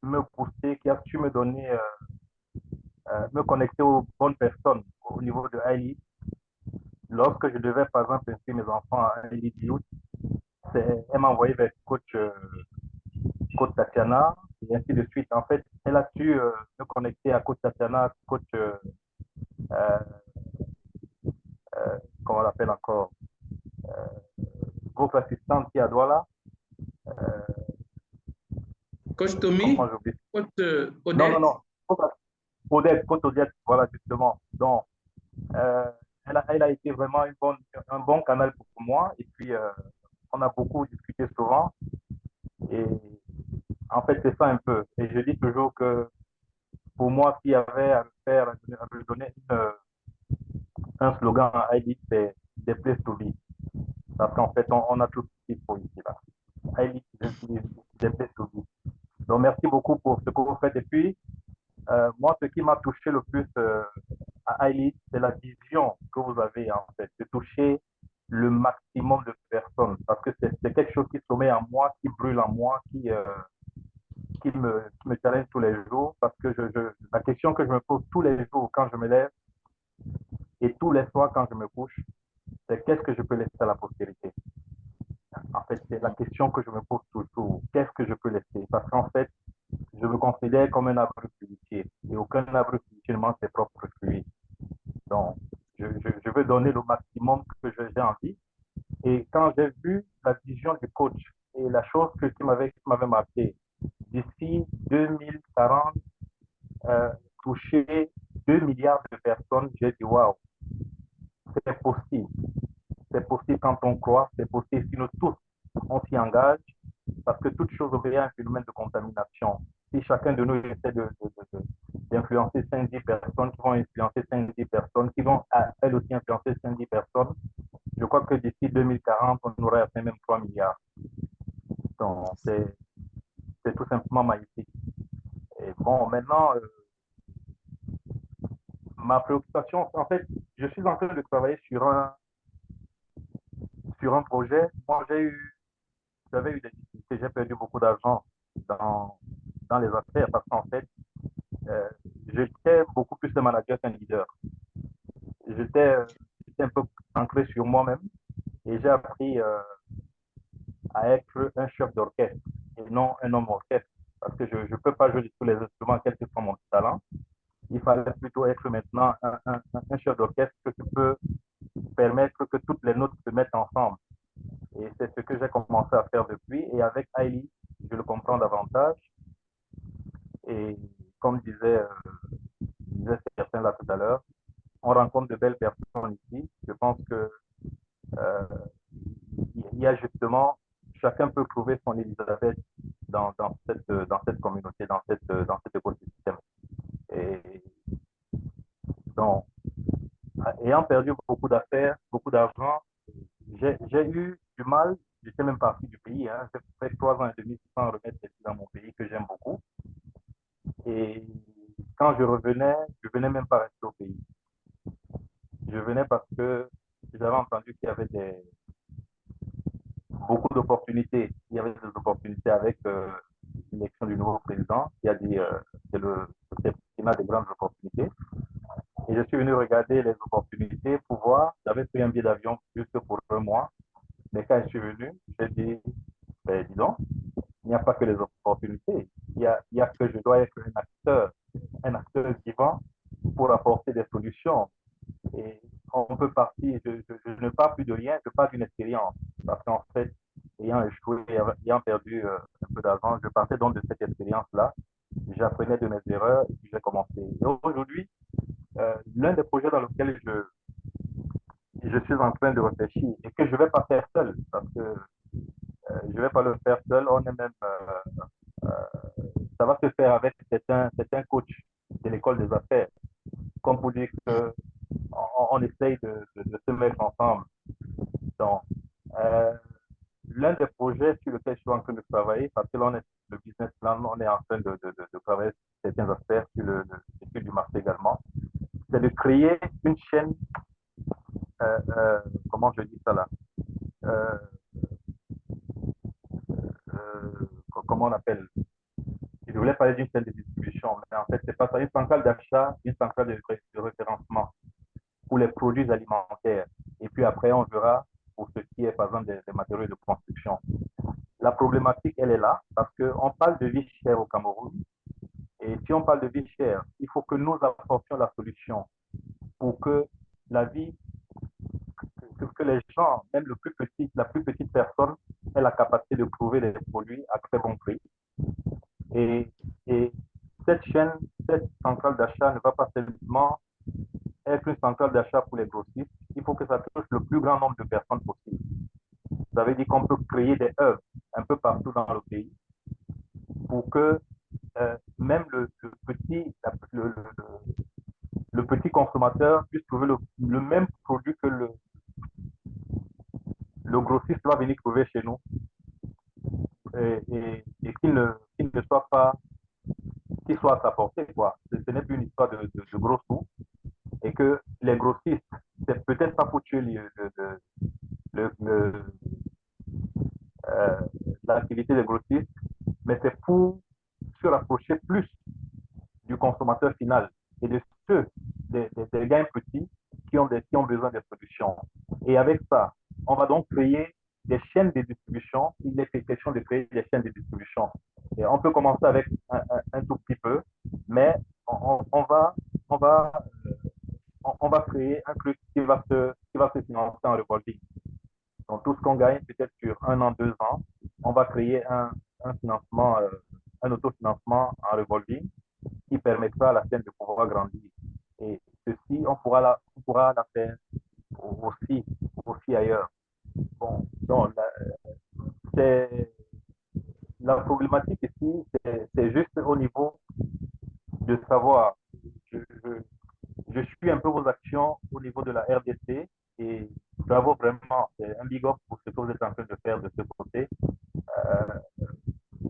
me pousser, qui a su me donner, me connecter aux bonnes personnes au niveau de iLead. Lorsque je devais, par exemple, inscrire mes enfants à iLead Youth, elle m'a envoyé vers coach Tatiana, et ainsi de suite. En fait, elle a su me connecter à coach Tatiana, coach, comment on l'appelle encore, groupe assistant qui est à Douala. Coach Tommy? Coach Odette? Non. Coach Odette, voilà, justement. Donc, elle a été vraiment un bon canal pour moi. Et puis, on a beaucoup discuté souvent. Et en fait, c'est ça un peu. Et je dis toujours que pour moi, s'il y avait à me donner un slogan à iLead, c'est des places to be. Parce qu'en fait, on a tout ce qu'il faut ici, là. iLead, des places to be. Donc, merci beaucoup pour ce que vous faites. Et puis, moi, ce qui m'a touché le plus à iLead, c'est la vision que vous avez, en fait, de toucher le maximum de personnes. Parce que c'est quelque chose qui sommeille en moi, qui brûle en moi, qui me challenge tous les jours. Parce que la question que je me pose tous les jours quand je me lève et tous les soirs quand je me couche, c'est qu'est-ce que je peux laisser à la postérité? En fait, c'est la question que je me pose toujours. Qu'est-ce que je peux laisser? Parce qu'en fait, je me considère comme un arbre fruitier. Et aucun arbre fruitier ne mange ses propres fruits. Donc, je veux donner le maximum que j'ai envie. Et quand j'ai vu la vision du coach et la chose qui m'avait marqué, d'ici 2040, toucher 2 2 milliards de personnes, j'ai dit, waouh, c'est possible. C'est possible quand on croit, c'est possible si nous tous, on s'y engage, parce que toute chose obéit à un phénomène de contamination. Si chacun de nous essaie d'influencer 5-10 personnes, qui vont influencer 5-10 personnes, qui vont elles aussi influencer 5-10 personnes, je crois que d'ici 2040, on aura atteint même 3 milliards. Donc, c'est tout simplement magnifique. Et bon, maintenant, ma préoccupation, en fait, je suis en train de travailler sur un projet. Moi, j'avais eu des difficultés, j'ai perdu beaucoup d'argent dans les affaires parce qu'en fait, j'étais beaucoup plus un manager qu'un leader. J'étais un peu ancré sur moi-même et j'ai appris à être un chef d'orchestre et non un homme orchestre parce que je ne peux pas jouer de tous les instruments, quel que soit mon talent. Il fallait plutôt être maintenant un chef d'orchestre qui peut permettre que toutes les notes se mettent ensemble. Et c'est ce que j'ai commencé à faire depuis. Et avec Hailey, je le comprends davantage. Et comme disaient certains là tout à l'heure, on rencontre de belles personnes ici. Je pense que il y a justement, chacun peut trouver son Elisabeth dans cette communauté, dans cet écosystème. Et donc, ayant perdu beaucoup d'affaires, beaucoup d'argent, j'ai eu du mal. J'étais même parti du pays. Hein. J'ai fait 3 ans et demi sans remettre les pieds dans mon pays que j'aime beaucoup. Et quand je venais même pas rester au pays. Je venais parce que j'avais entendu qu'il y avait beaucoup d'opportunités. Il y avait des opportunités avec l'élection du nouveau président qui a dit c'est qu'il a des grandes opportunités. Et je suis venu regarder les opportunités pour voir. J'avais pris un billet d'avion juste pour 1 mois. Mais quand je suis venu, j'ai dit, ben, dis donc, il n'y a pas que les opportunités. Il y a que je dois être un acteur vivant pour apporter des solutions. Et on peut partir, je ne pars plus de rien, je pars d'une expérience. Parce qu'en fait, ayant échoué, ayant perdu un peu d'argent, je partais donc de cette expérience-là. J'apprenais de mes erreurs et puis j'ai commencé. Et aujourd'hui, l'un des projets dans lequel je suis en train de réfléchir et que je ne vais pas faire seul, parce que je ne vais pas le faire seul, on est même, ça va se faire avec certains coach de l'école des affaires, comme pour dire qu'on essaye de se mettre ensemble. Donc, l'un des projets sur lequel je suis en train de travailler, parce que là, on est le business plan, on est en train de travailler sur certains aspects, sur l'étude du marché également, c'est de créer une chaîne, comment je dis ça là, comment on appelle, je voulais parler d'une chaîne de distribution, mais en fait, c'est pas ça, une centrale d'achat, une centrale de référencement pour les produits alimentaires. Et puis après, on verra pour ce qui est, par exemple, des matériaux de construction. La problématique, elle est là, parce qu'on parle de vie chère au Cameroun. Et si on parle de vie chère, il faut que nous apportions la solution pour que la vie, que les gens, même la plus petite personne, aient la capacité de trouver des produits à très bon prix. Et cette chaîne, cette centrale d'achat ne va pas seulement être une centrale d'achat pour les grossistes, il faut que ça touche le plus grand nombre de personnes possible. Ça veut dire qu'on peut créer des hubs un peu partout dans le pays pour que même le petit consommateur puisse trouver le même produit que le grossiste va venir trouver chez nous et qu'il ne soit pas, qu'il soit à sa portée, quoi. Ce n'est plus une histoire de gros sous et que les grossistes, c'est peut-être pas pour tuer l'activité des grossistes, mais c'est pour se rapprocher plus du consommateur final et de ceux, des gains petits qui ont besoin de solutions. Et avec ça, on va donc créer des chaînes de distribution. Il est question de créer des chaînes de distribution. Et on peut commencer avec un tout petit peu, mais on va créer un truc qui va se financer en revolving. Donc, tout ce qu'on gagne, peut-être sur 1 an, 2 ans, on va créer un financement, un autofinancement en revolving qui permettra à la chaîne de pouvoir grandir. Et ceci, on pourra la faire aussi, aussi ailleurs. Bon, donc, la problématique ici, c'est juste au niveau de savoir. Je, je, je suis un peu vos actions au niveau de la RDC et bravo vraiment, c'est un big up pour ce que vous êtes en train de faire de ce côté.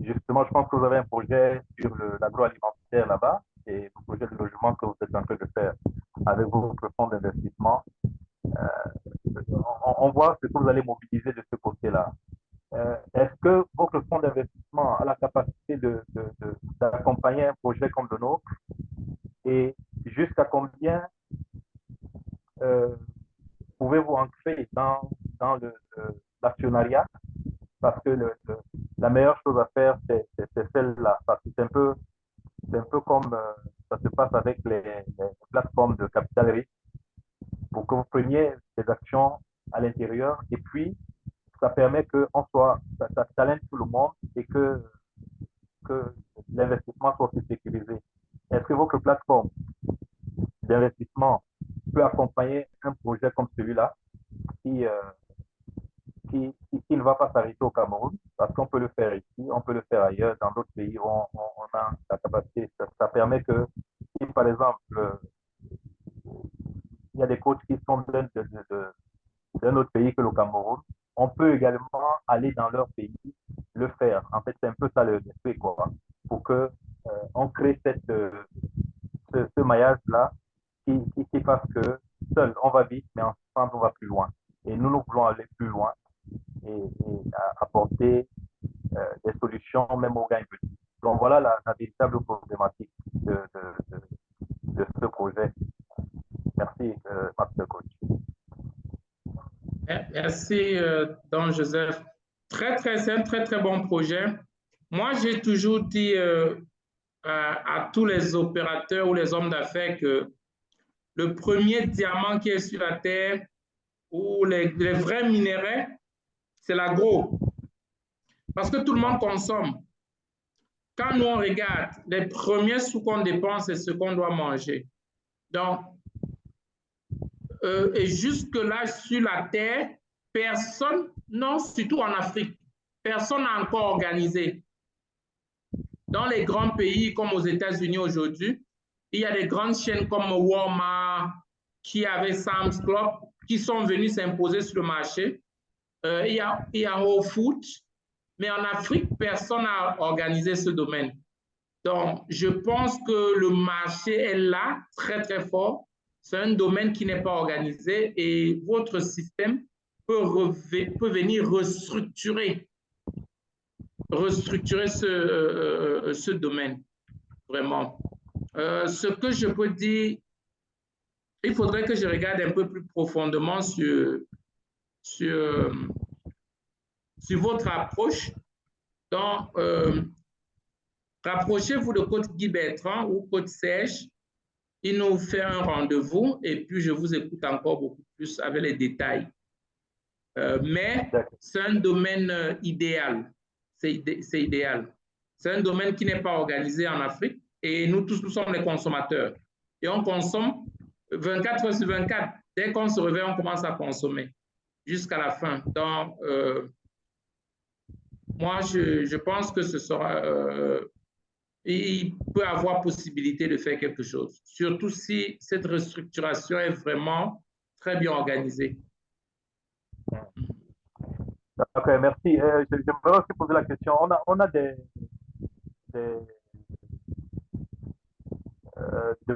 Justement, je pense que vous avez un projet sur l'agroalimentaire là-bas et le projet de logement que vous êtes en train de faire avec votre fonds d'investissement. On voit ce que vous allez mobiliser de ce côté-là. Est-ce que votre fonds d'investissement a la capacité d'accompagner un projet comme le nôtre et jusqu'à combien pouvez-vous ancrer dans l'actionnariat? Parce que la meilleure chose à faire, c'est celle-là. Parce que c'est un peu comme ça se passe avec les plateformes de capital risque pour que vous preniez des actions à l'intérieur et puis ça permet que ça challenge tout le monde et que l'investissement soit plus sécurisé. Est-ce que votre plateforme d'investissement peut accompagner un projet comme celui-là qui ne va pas s'arrêter au Cameroun, parce qu'on peut le faire ici, on peut le faire ailleurs, dans d'autres pays où on a la capacité. Ça permet que, si par exemple, il y a des coachs qui sont d'un autre pays que le Cameroun, on peut également aller dans leur pays le faire. En fait, c'est un peu ça le fait, quoi, pour que on crée ce maillage-là qui fasse que seul, on va vite, mais ensemble, on va plus loin. Et nous voulons aller plus loin et apporter des solutions, même aux gains petits. Donc voilà la véritable problématique de ce projet. Merci, Master Coach. Merci, Don Joseph. C'est un très, très bon projet. Moi, j'ai toujours dit à tous les opérateurs ou les hommes d'affaires que le premier diamant qui est sur la terre ou les vrais minéraux, c'est l'agro. Parce que tout le monde consomme. Quand nous on regarde, les premiers sous qu'on dépense, c'est ce qu'on doit manger. Donc, et jusque-là, sur la terre, personne, non, surtout en Afrique, personne n'a encore organisé. Dans les grands pays comme aux États-Unis aujourd'hui, il y a des grandes chaînes comme Walmart, qui avaient Sam's Club, qui sont venus s'imposer sur le marché. Il y a Whole Foods, mais en Afrique, personne n'a organisé ce domaine. Donc, je pense que le marché est là, très, très fort. C'est un domaine qui n'est pas organisé et votre système peut venir restructurer ce domaine, vraiment. Ce que je peux dire, il faudrait que je regarde un peu plus profondément sur votre approche. Donc, rapprochez-vous de coach Guy Bertrand ou coach Serge. Il nous fait un rendez-vous et puis je vous écoute encore beaucoup plus avec les détails. Mais c'est un domaine idéal. C'est idéal. C'est un domaine qui n'est pas organisé en Afrique et nous tous, nous sommes les consommateurs. Et on consomme 24 heures sur 24. Dès qu'on se réveille, on commence à consommer jusqu'à la fin. Donc, moi, je pense que ce sera... il peut avoir possibilité de faire quelque chose, surtout si cette restructuration est vraiment très bien organisée. Ok, merci. J'aimerais aussi poser la question. On a de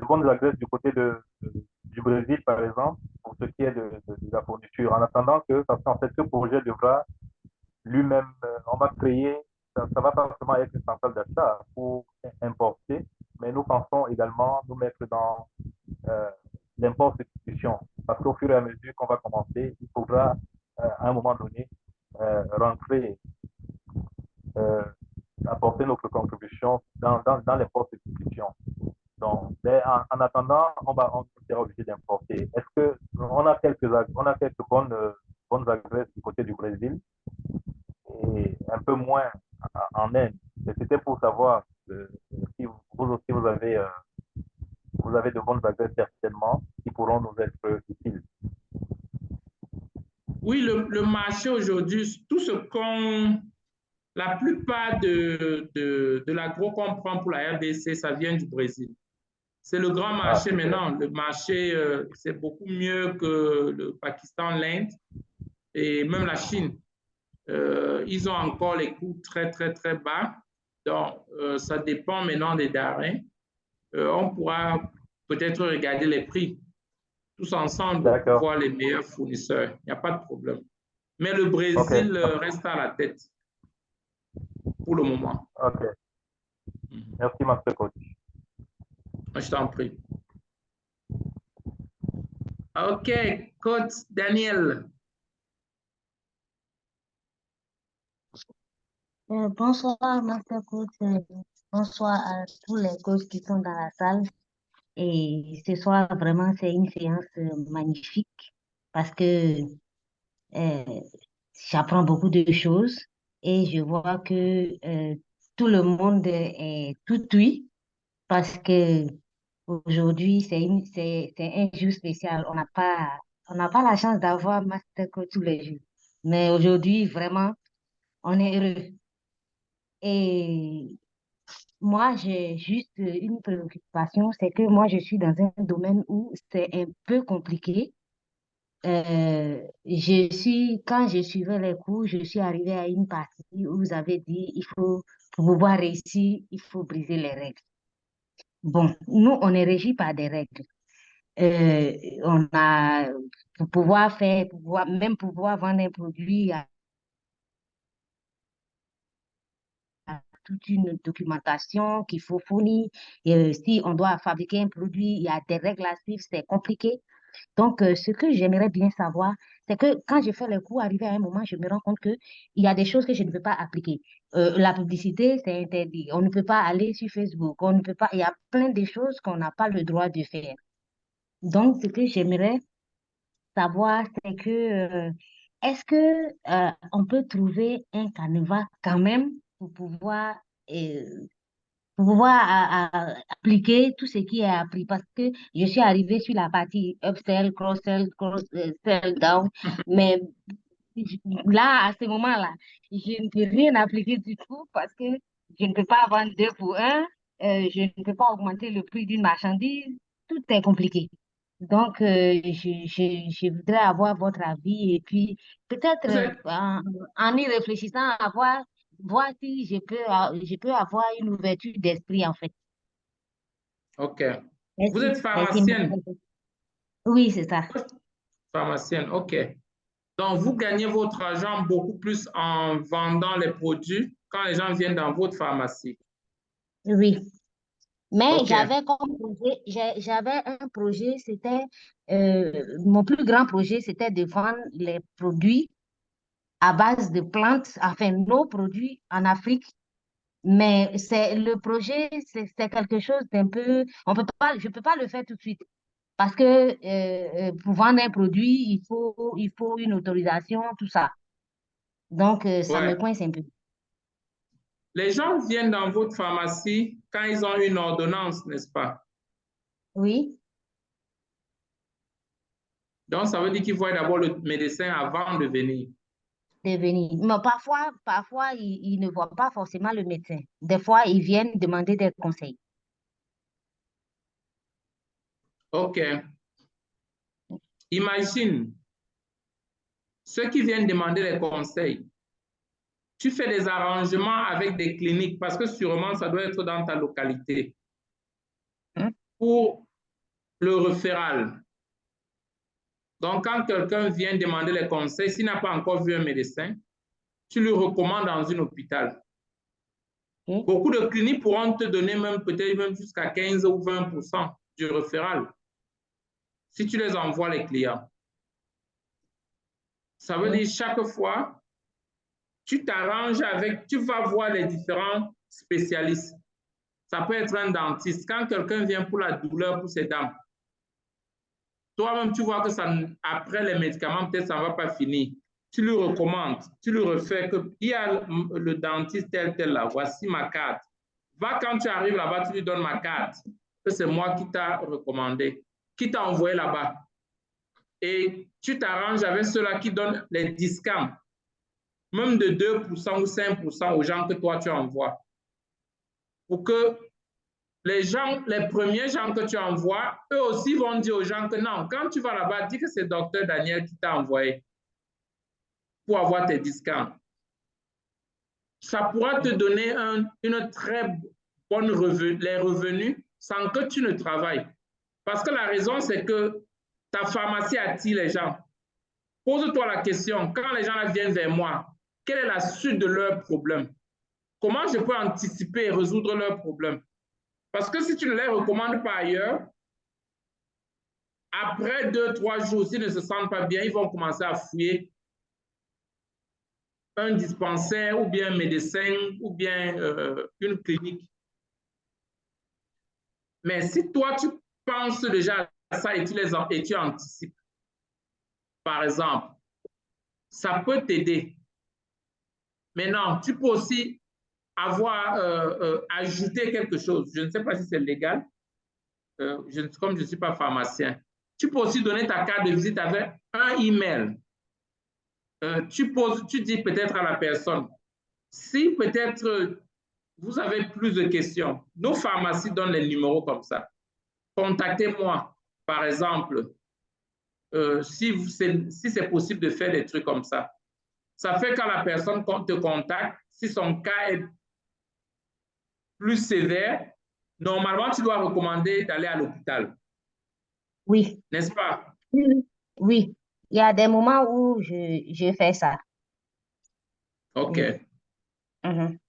bonnes adresses du côté du Brésil, par exemple, pour ce qui est de la fourniture. En attendant parce qu'en fait, ce projet devra lui-même, on va créer, ça va pas seulement être une centrale d'achat pour importer, mais nous pensons également nous mettre dans l'import-substitution. Parce qu'au fur et à mesure qu'on va commencer, il faudra à un moment donné rentrer, apporter notre contribution dans l'import-substitution. Donc, en attendant, on sera obligé d'importer. Est-ce que on a quelques bonnes adresses du côté du Brésil et un peu moins en Inde? C'était pour savoir si vous aussi vous avez vous avez de bonnes adresses certainement qui pourront nous être utiles. Oui, le marché aujourd'hui, tout ce qu'on... La plupart de l'agro qu'on prend pour la RDC, ça vient du Brésil. C'est le grand marché maintenant. Le marché, c'est beaucoup mieux que le Pakistan, l'Inde et même la Chine. Ils ont encore les coûts très, très, très bas. Donc, ça dépend maintenant des denrées. On pourra peut-être regarder les prix tous ensemble pour voir les meilleurs fournisseurs. Il n'y a pas de problème. Mais le Brésil reste à la tête pour le moment. OK. Merci, Master Coach. Je t'en prie. OK, Coach Daniel. Bonsoir, Master Coach. Bonsoir à tous les coachs qui sont dans la salle. Et ce soir, vraiment, c'est une séance magnifique parce que j'apprends beaucoup de choses et je vois que tout le monde est tout oui parce que aujourd'hui, c'est un jour spécial. On n'a pas la chance d'avoir Master Coach tous les jours. Mais aujourd'hui, vraiment, on est heureux. Et moi, j'ai juste une préoccupation, c'est que moi, je suis dans un domaine où c'est un peu compliqué. Quand je suivais les cours, je suis arrivée à une partie où vous avez dit, pour pouvoir réussir, il faut briser les règles. Bon, nous, on est régi par des règles. On a, même pouvoir vendre un produit à toute une documentation qu'il faut fournir. Si on doit fabriquer un produit, il y a des règles à suivre, c'est compliqué. Donc, ce que j'aimerais bien savoir, c'est que quand je fais le cours, arrivé à un moment, je me rends compte qu'il y a des choses que je ne peux pas appliquer. La publicité, c'est interdit. On ne peut pas aller sur Facebook. On ne peut pas, il y a plein de choses qu'on n'a pas le droit de faire. Donc, ce que j'aimerais savoir, c'est que est-ce que on peut trouver un canevas quand même pour pouvoir appliquer tout ce qui est appris parce que je suis arrivée sur la partie upsell, cross-sell, sell down, mais là, à ce moment-là, je ne peux rien appliquer du tout parce que je ne peux pas vendre 2 pour 1, je ne peux pas augmenter le prix d'une marchandise, tout est compliqué. Donc, je voudrais avoir votre avis et puis peut-être en y réfléchissant, voir si je peux avoir une ouverture d'esprit, en fait. OK. Merci. Vous êtes pharmacienne? Oui, c'est ça. Pharmacienne, OK. Donc, vous gagnez votre argent beaucoup plus en vendant les produits quand les gens viennent dans votre pharmacie. Oui. Mais OK. j'avais un projet, c'était, mon plus grand projet, c'était de vendre les produits à base de plantes, enfin, nos produits en Afrique. Mais le projet, c'est quelque chose d'un peu, je peux pas le faire tout de suite. Parce que pour vendre un produit, il faut une autorisation, tout ça. Donc, ça me coince un peu. Les gens viennent dans votre pharmacie quand ils ont une ordonnance, n'est-ce pas? Oui. Donc, ça veut dire qu'ils voient d'abord le médecin avant de venir. Mais parfois ils ne voient pas forcément le médecin. Des fois, ils viennent demander des conseils. OK. Imagine ceux qui viennent demander les conseils. Tu fais des arrangements avec des cliniques parce que sûrement ça doit être dans ta localité. Pour le référal. Donc, quand quelqu'un vient demander les conseils, s'il n'a pas encore vu un médecin, tu lui recommandes dans un hôpital. Beaucoup de cliniques pourront te donner peut-être même jusqu'à 15 ou 20% du référal si tu les envoies les clients. Ça veut dire chaque fois, tu t'arranges tu vas voir les différents spécialistes. Ça peut être un dentiste. Quand quelqu'un vient pour la douleur pour ses dents, toi-même, tu vois que après les médicaments, peut-être ça ne va pas finir. Tu lui recommandes, tu lui refais qu'il y a le dentiste tel là, voici ma carte. Va quand tu arrives là-bas, tu lui donnes ma carte. que c'est moi qui t'a recommandé, qui t'a envoyé là-bas. Et tu t'arranges avec ceux-là qui donnent les discounts, même de 2% ou 5% aux gens que toi tu envoies. Pour que les premiers gens que tu envoies, eux aussi vont dire aux gens que non, quand tu vas là-bas, dis que c'est Dr Daniel qui t'a envoyé pour avoir tes discounts. Ça pourra te donner une très bonne les revenus sans que tu ne travailles. Parce que la raison, c'est que ta pharmacie attire les gens. Pose-toi la question, quand les gens viennent vers moi, quelle est la suite de leurs problèmes? Comment je peux anticiper et résoudre leurs problèmes? Parce que si tu ne les recommandes pas ailleurs, après 2-3 jours, s'ils ne se sentent pas bien, ils vont commencer à fouiller un dispensaire ou bien un médecin ou bien une clinique. Mais si toi, tu penses déjà à ça et tu anticipes, par exemple, ça peut t'aider. Maintenant, tu peux aussi avoir ajouté quelque chose. Je ne sais pas si c'est légal, comme je ne suis pas pharmacien. Tu peux aussi donner ta carte de visite avec un email. Tu dis peut-être à la personne, si peut-être vous avez plus de questions, nos pharmacies donnent les numéros comme ça. Contactez-moi, par exemple, si c'est possible de faire des trucs comme ça. Ça fait quand la personne te contacte, si son cas est plus sévère, normalement, tu dois recommander d'aller à l'hôpital. Oui. N'est-ce pas? Oui. Il y a des moments où je fais ça. OK. Oui.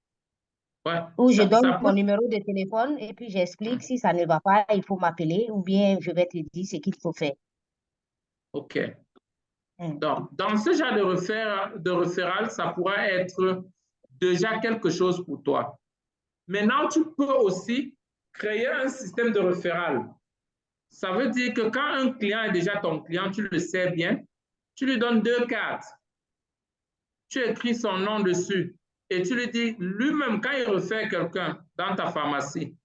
Ouais, où je donne mon numéro de téléphone et puis j'explique si ça ne va pas, il faut m'appeler ou bien je vais te dire ce qu'il faut faire. OK. Donc, dans ce genre de référent, ça pourra être déjà quelque chose pour toi. Maintenant, tu peux aussi créer un système de référent. Ça veut dire que quand un client est déjà ton client, tu le sais bien, tu lui donnes 2 cartes. Tu écris son nom dessus et tu lui dis lui-même, quand il réfère quelqu'un dans ta pharmacie,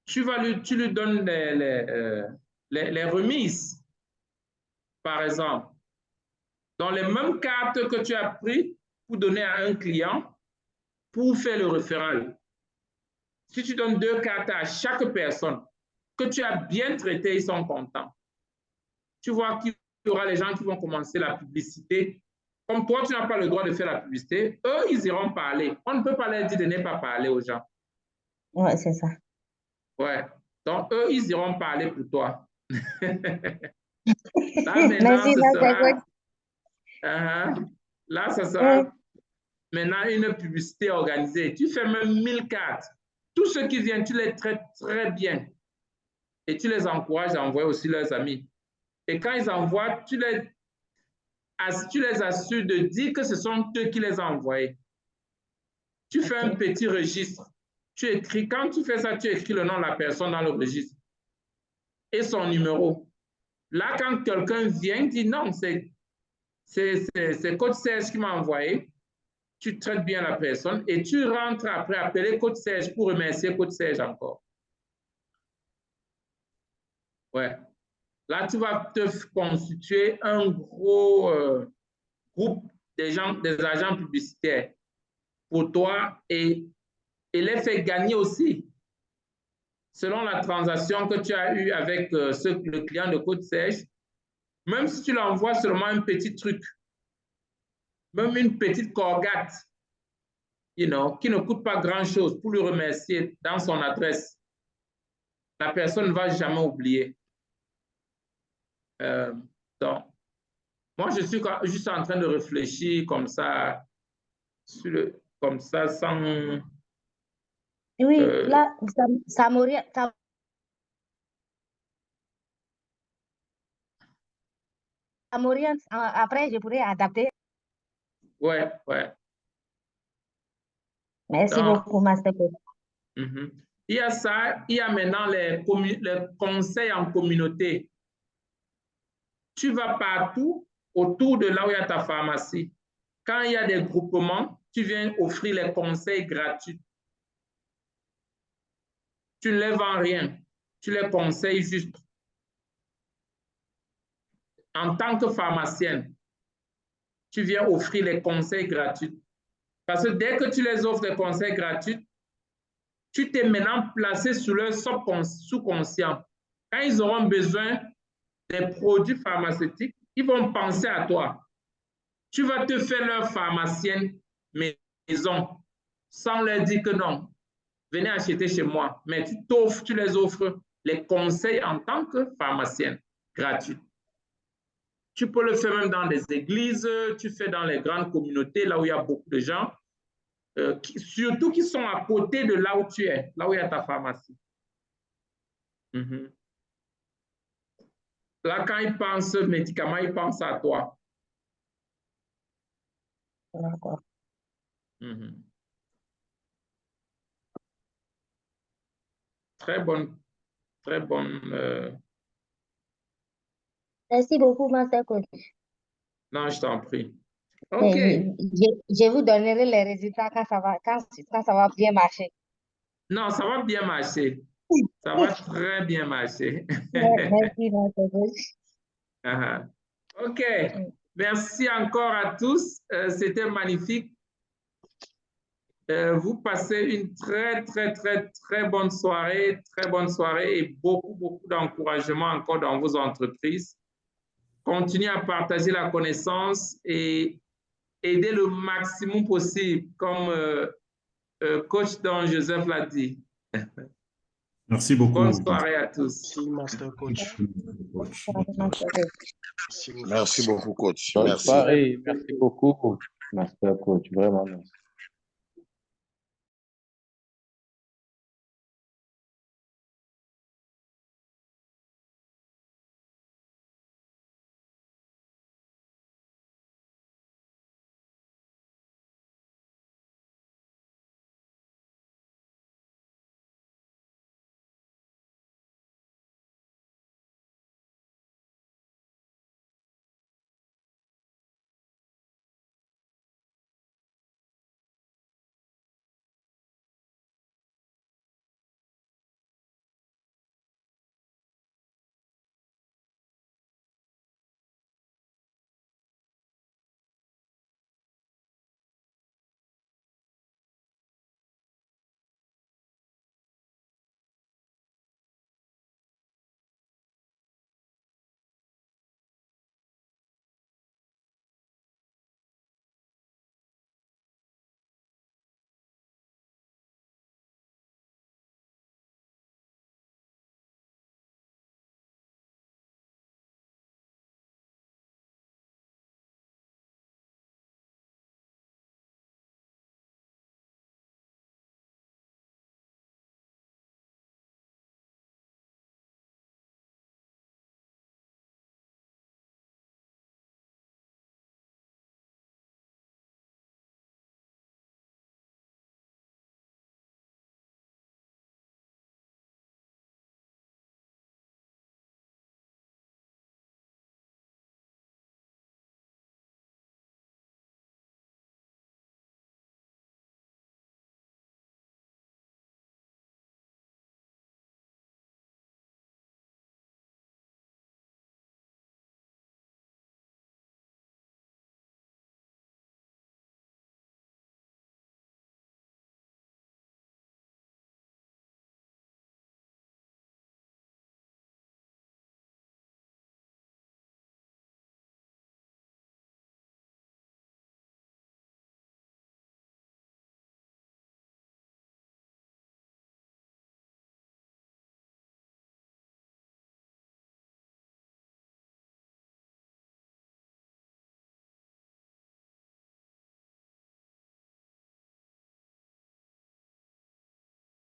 tu lui donnes les remises, par exemple. Dans les mêmes cartes que tu as prises pour donner à un client pour faire le référent. Si tu donnes 2 cartes à chaque personne que tu as bien traité, ils sont contents. Tu vois qu'il y aura les gens qui vont commencer la publicité. Comme toi, tu n'as pas le droit de faire la publicité, eux, ils iront parler. On ne peut pas leur dire de ne pas parler aux gens. Ouais, c'est ça. Ouais. Donc, eux, ils iront parler pour toi. Là, ça sera maintenant une publicité organisée. Tu fais même 1000 cartes. Tous ceux qui viennent, tu les traites très bien. Et tu les encourages à envoyer aussi leurs amis. Et quand ils envoient, tu les assures de dire que ce sont eux qui les ont envoyés. Tu fais un petit registre. Tu écris, quand tu fais ça, tu écris le nom de la personne dans le registre et son numéro. Là, quand quelqu'un vient, dit non, c'est Code Serge qui m'a envoyé. Tu traites bien la personne et tu rentres après appeler Code Serge pour remercier Code Serge encore. Ouais. Là, tu vas te constituer un gros groupe des agents publicitaires pour toi et les faire gagner aussi. Selon la transaction que tu as eue avec le client de Code Serge, même si tu l'envoies seulement un petit truc, même une petite corgate, qui ne coûte pas grand-chose pour lui remercier dans son adresse, la personne ne va jamais oublier. Donc, moi, je suis juste en train de réfléchir comme ça, sans... Oui, là, ça m'oriente. Après, je pourrais adapter. Ouais. Merci beaucoup, Master. Il y a ça, il y a maintenant les conseils en communauté. Tu vas partout autour de là où il y a ta pharmacie. Quand il y a des groupements, tu viens offrir les conseils gratuits. Tu ne les vends rien. Tu les conseilles juste. En tant que pharmacienne, tu viens offrir les conseils gratuits. Parce que dès que tu les offres des conseils gratuits, tu t'es maintenant placé sous leur sous-conscient. Quand ils auront besoin des produits pharmaceutiques, ils vont penser à toi. Tu vas te faire leur pharmacienne maison sans leur dire que non, venez acheter chez moi. Mais tu les offres les conseils en tant que pharmacienne gratuite. Tu peux le faire même dans les églises, tu fais dans les grandes communautés, là où il y a beaucoup de gens, surtout qui sont à côté de là où tu es, là où il y a ta pharmacie. Là, quand ils pensent médicaments, ils pensent à toi. D'accord. Très bonne, très bonne. Merci beaucoup, Master Coach. Non, je t'en prie. OK. Je vous donnerai les résultats quand ça va bien marcher. Non, ça va bien marcher. Ça va très bien marcher. Merci, Master Coach. OK. Merci encore à tous. C'était magnifique. Vous passez une très bonne soirée et beaucoup d'encouragement encore dans vos entreprises. Continuez à partager la connaissance et aider le maximum possible, comme coach Don Joseph l'a dit. Merci beaucoup. Bonne soirée à tous. Merci, Master Coach. Merci beaucoup, coach. Bonne Merci. soirée. Merci beaucoup, Master Coach. Vraiment, merci.